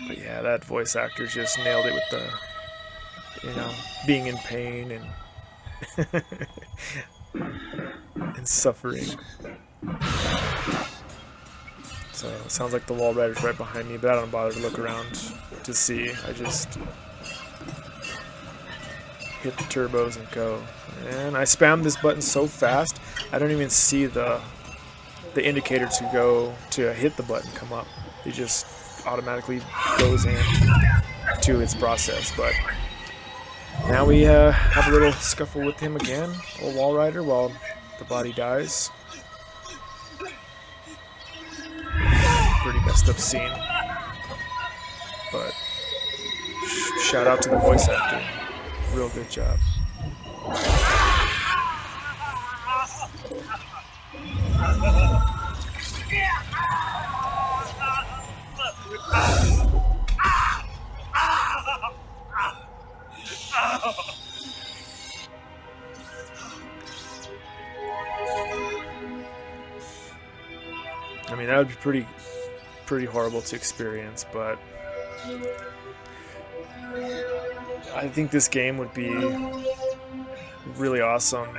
But yeah, that voice actor just nailed it with the, you know, being in pain and and suffering. So it sounds like the Wall Rider's right behind me, but I don't bother to look around to see. I just hit the turbos and go. And I spam this button so fast, I don't even see the indicator to go to hit the button come up. It just automatically goes in to its process. But now we have a little scuffle with him again, old Wall Rider, while the body dies. Pretty messed up scene, but shout out to the voice actor, real good job. I mean, that would be pretty horrible to experience, but I think this game would be really awesome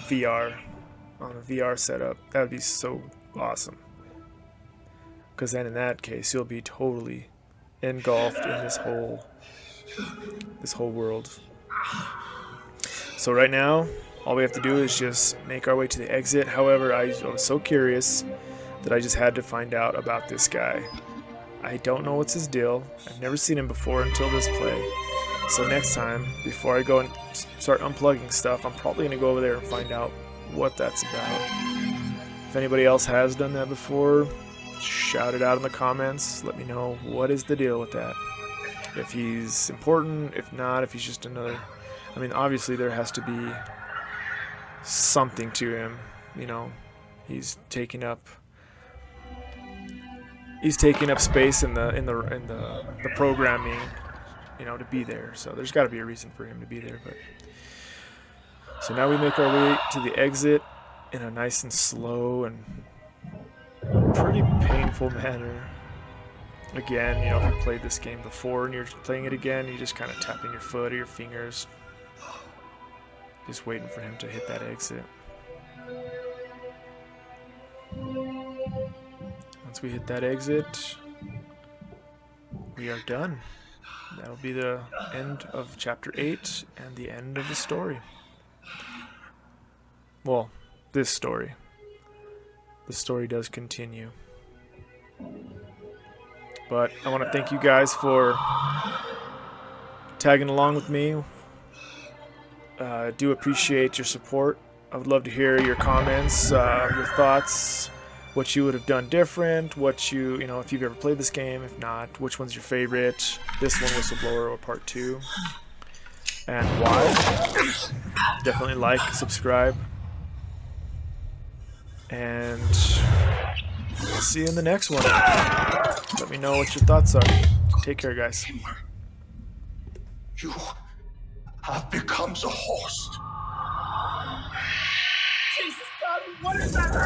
VR, on a VR setup. That would be so awesome, because then in that case you'll be totally engulfed in this whole world. So right now all we have to do is just make our way to the exit. However, I was so curious that I just had to find out about this guy. I don't know what's his deal. I've never seen him before until this play. So next time, before I go and start unplugging stuff, I'm probably going to go over there and find out what that's about. If anybody else has done that before, shout it out in the comments. Let me know what is the deal with that. If he's important, if not, if he's just another... I mean, obviously there has to be something to him, you know. He's taking up space in the programming, you know, to be there. So there's got to be a reason for him to be there. But so now we make our way to the exit in a nice and slow and pretty painful manner. Again, you know, if you played this game before and you're playing it again, you just kind of tapping your foot or your fingers, just waiting for him to hit that exit. Once we hit that exit, we are done. That'll be the end of chapter 8 and the end of the story. Well, this story. The story does continue. But I want to thank you guys for tagging along with me. I do appreciate your support. I would love to hear your comments, your thoughts, what you would have done different, what you know, if you've ever played this game, if not, which one's your favorite, this one, Whistleblower, or part 2, and why. Definitely like, subscribe, and I'll see you in the next one. Let me know what your thoughts are. Take care, guys. You have become the host. Jesus God, what is that thing?